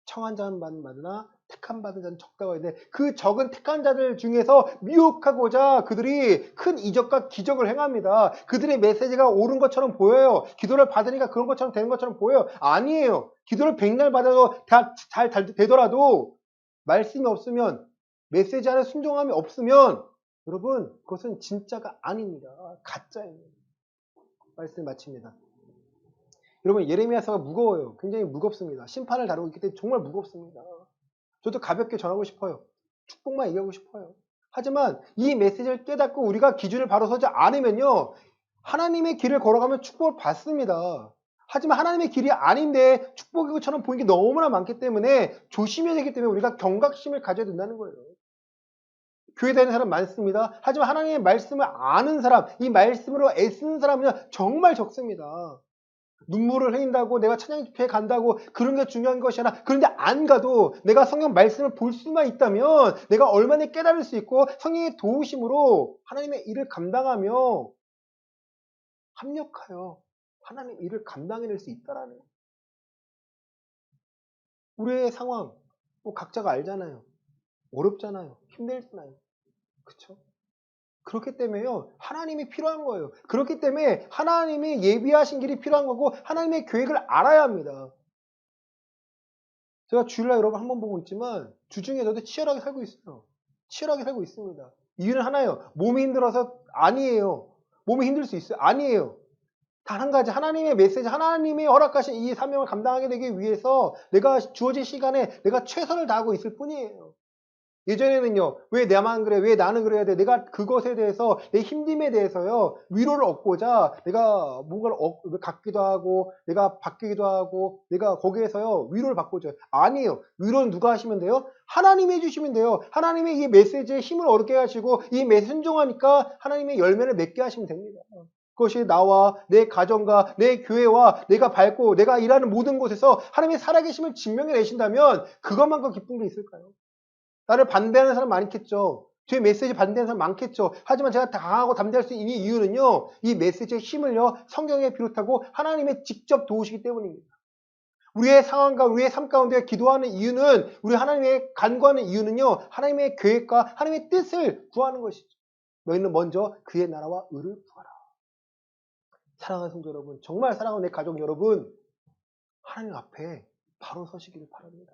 청한 자는 받으나 택한 받은 자는 적다고 하는데 그 적은 택한 자들 중에서 미혹하고자 그들이 큰 이적과 기적을 행합니다. 그들의 메시지가 옳은 것처럼 보여요. 기도를 받으니까 그런 것처럼 되는 것처럼 보여요. 아니에요. 기도를 100날 받아도 다 잘 되더라도 말씀이 없으면, 메시지 안에 순종함이 없으면 여러분 그것은 진짜가 아닙니다. 가짜입니다. 말씀 마칩니다. 여러분 예레미야서가 무거워요. 굉장히 무겁습니다. 심판을 다루고 있기 때문에 정말 무겁습니다. 저도 가볍게 전하고 싶어요. 축복만 얘기하고 싶어요. 하지만 이 메시지를 깨닫고 우리가 기준을 바로 서지 않으면요, 하나님의 길을 걸어가면 축복을 받습니다. 하지만 하나님의 길이 아닌데 축복이고처럼 보이는 게 너무나 많기 때문에 조심해야 되기 때문에 우리가 경각심을 가져야 된다는 거예요. 교회 다니는 사람 많습니다. 하지만 하나님의 말씀을 아는 사람, 이 말씀으로 애쓰는 사람은 정말 적습니다. 눈물을 흘린다고 내가 찬양 집회에 간다고 그런 게 중요한 것이 아니라, 그런데 안 가도 내가 성경 말씀을 볼 수만 있다면 내가 얼마나 깨달을 수 있고 성령의 도우심으로 하나님의 일을 감당하며 합력하여 하나님의 일을 감당해낼 수 있다라는 거예요. 우리의 상황 뭐 각자가 알잖아요. 어렵잖아요. 힘들잖아요. 그렇죠? 그렇기 때문에요, 하나님이 필요한 거예요. 그렇기 때문에 하나님이 예비하신 길이 필요한 거고 하나님의 계획을 알아야 합니다. 제가 주일날 여러분 한 번 보고 있지만 주중에 저도 치열하게 살고 있어요. 치열하게 살고 있습니다. 이유는 하나예요. 몸이 힘들어서 아니에요. 몸이 힘들 수 있어요. 아니에요. 단 한 가지, 하나님의 메시지, 하나님의 허락하신 이 사명을 감당하게 되기 위해서 내가 주어진 시간에 내가 최선을 다하고 있을 뿐이에요. 예전에는요, 왜 나만 그래, 왜 나는 그래야 돼, 내가 그것에 대해서, 내 힘듦에 대해서요, 위로를 얻고자 내가 뭔가를 갖기도 하고, 내가 받기도 하고, 내가 거기에서요, 위로를 받고자. 아니에요. 위로는 누가 하시면 돼요? 하나님이 해주시면 돼요. 하나님의 이 메시지에 힘을 얻게 하시고, 이 메시지 순종하니까 하나님의 열매를 맺게 하시면 됩니다. 그것이 나와 내 가정과 내 교회와 내가 밟고 내가 일하는 모든 곳에서 하나님의 살아계심을 증명해 내신다면 그것만큼 기쁜 게 있을까요? 나를 반대하는 사람 많겠죠. 제 메시지 반대하는 사람 많겠죠. 하지만 제가 강하고 담대할 수 있는 이유는요, 이 메시지의 힘을요, 성경에 비롯하고 하나님의 직접 도우시기 때문입니다. 우리의 상황과 우리의 삶 가운데 기도하는 이유는, 우리 하나님의 간구하는 이유는요, 하나님의 계획과 하나님의 뜻을 구하는 것이죠. 너희는 먼저 그의 나라와 의를 구하라. 사랑하는 성도 여러분, 정말 사랑하는 내 가족 여러분, 하나님 앞에 바로 서시기를 바랍니다.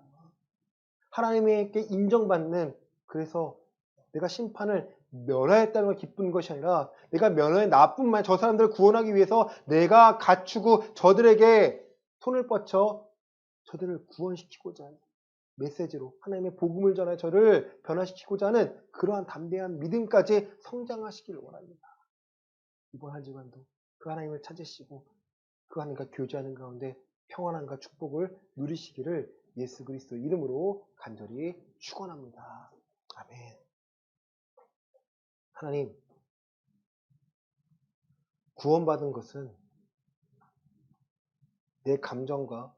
하나님에게 인정받는, 그래서 내가 심판을 면하였다는 걸 기쁜 것이 아니라 내가 면하여 나뿐만 저 사람들을 구원하기 위해서 내가 갖추고 저들에게 손을 뻗쳐 저들을 구원시키고자 하는 메시지로 하나님의 복음을 전하여 저를 변화시키고자 하는 그러한 담대한 믿음까지 성장하시기를 원합니다. 이번 한 주간도 그 하나님을 찾으시고 그 하나님과 교제하는 가운데 평안함과 축복을 누리시기를 예수 그리스도 이름으로 간절히 축원합니다. 아멘. 하나님, 구원받은 것은 내 감정과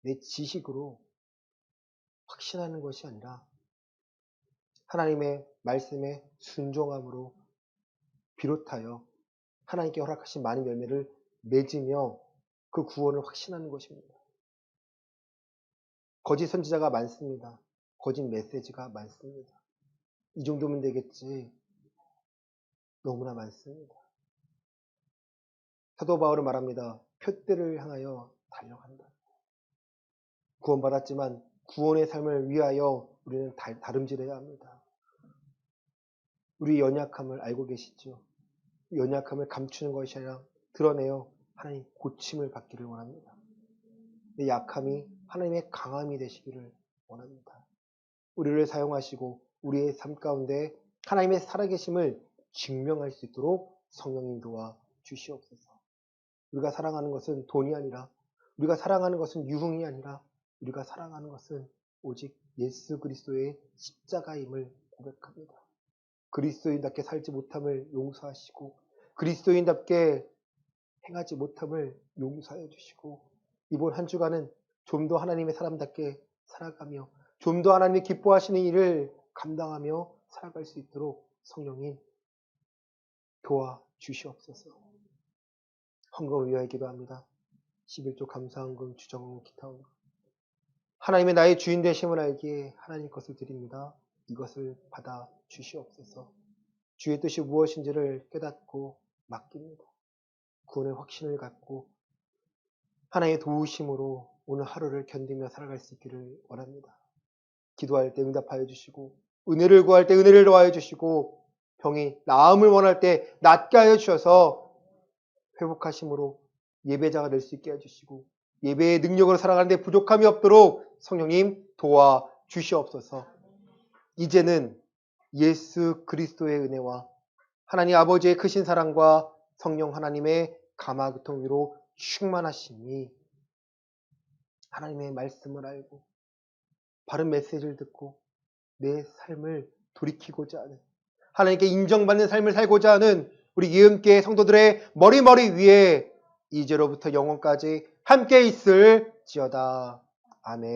내 지식으로 확신하는 것이 아니라 하나님의 말씀에 순종함으로 비롯하여 하나님께 허락하신 많은 열매를 맺으며 그 구원을 확신하는 것입니다. 거짓 선지자가 많습니다. 거짓 메시지가 많습니다. 이 정도면 되겠지. 너무나 많습니다. 사도 바울은 말합니다. 표대를 향하여 달려간다. 구원받았지만 구원의 삶을 위하여 우리는 다름질해야 합니다. 우리 연약함을 알고 계시죠? 연약함을 감추는 것이 아니라 드러내어 하나님 고침을 받기를 원합니다. 내 약함이 하나님의 강함이 되시기를 원합니다. 우리를 사용하시고 우리의 삶 가운데 하나님의 살아계심을 증명할 수 있도록 성령님 도와 주시옵소서. 우리가 사랑하는 것은 돈이 아니라, 우리가 사랑하는 것은 유흥이 아니라, 우리가 사랑하는 것은 오직 예수 그리스도의 십자가임을 고백합니다. 그리스도인답게 살지 못함을 용서하시고 그리스도인답게 행하지 못함을 용서해 주시고 이번 한 주간은 좀 더 하나님의 사람답게 살아가며 좀 더 하나님이 기뻐하시는 일을 감당하며 살아갈 수 있도록 성령님 도와주시옵소서. 헌금을 위하여 기도합니다. 11조 감사헌금 주정헌금 기타헌금 하나님의 나의 주인 되심을 알기에 하나님 것을 드립니다. 이것을 받아 주시옵소서. 주의 뜻이 무엇인지를 깨닫고 맡깁니다. 구원의 확신을 갖고 하나님의 도우심으로 오늘 하루를 견디며 살아갈 수 있기를 원합니다. 기도할 때 응답하여 주시고 은혜를 구할 때 은혜를 더하여 주시고 병이 나음을 원할 때 낫게 하여 주셔서 회복하심으로 예배자가 될 수 있게 해주시고 예배의 능력으로 살아가는데 부족함이 없도록 성령님 도와 주시옵소서. 이제는 예수 그리스도의 은혜와 하나님 아버지의 크신 사랑과 성령 하나님의 감화교통 위로 충만하시니 하나님의 말씀을 알고 바른 메시지를 듣고 내 삶을 돌이키고자 하는 하나님께 인정받는 삶을 살고자 하는 우리 예언교회 성도들의 머리 위에 이제로부터 영원까지 함께 있을지어다. 아멘.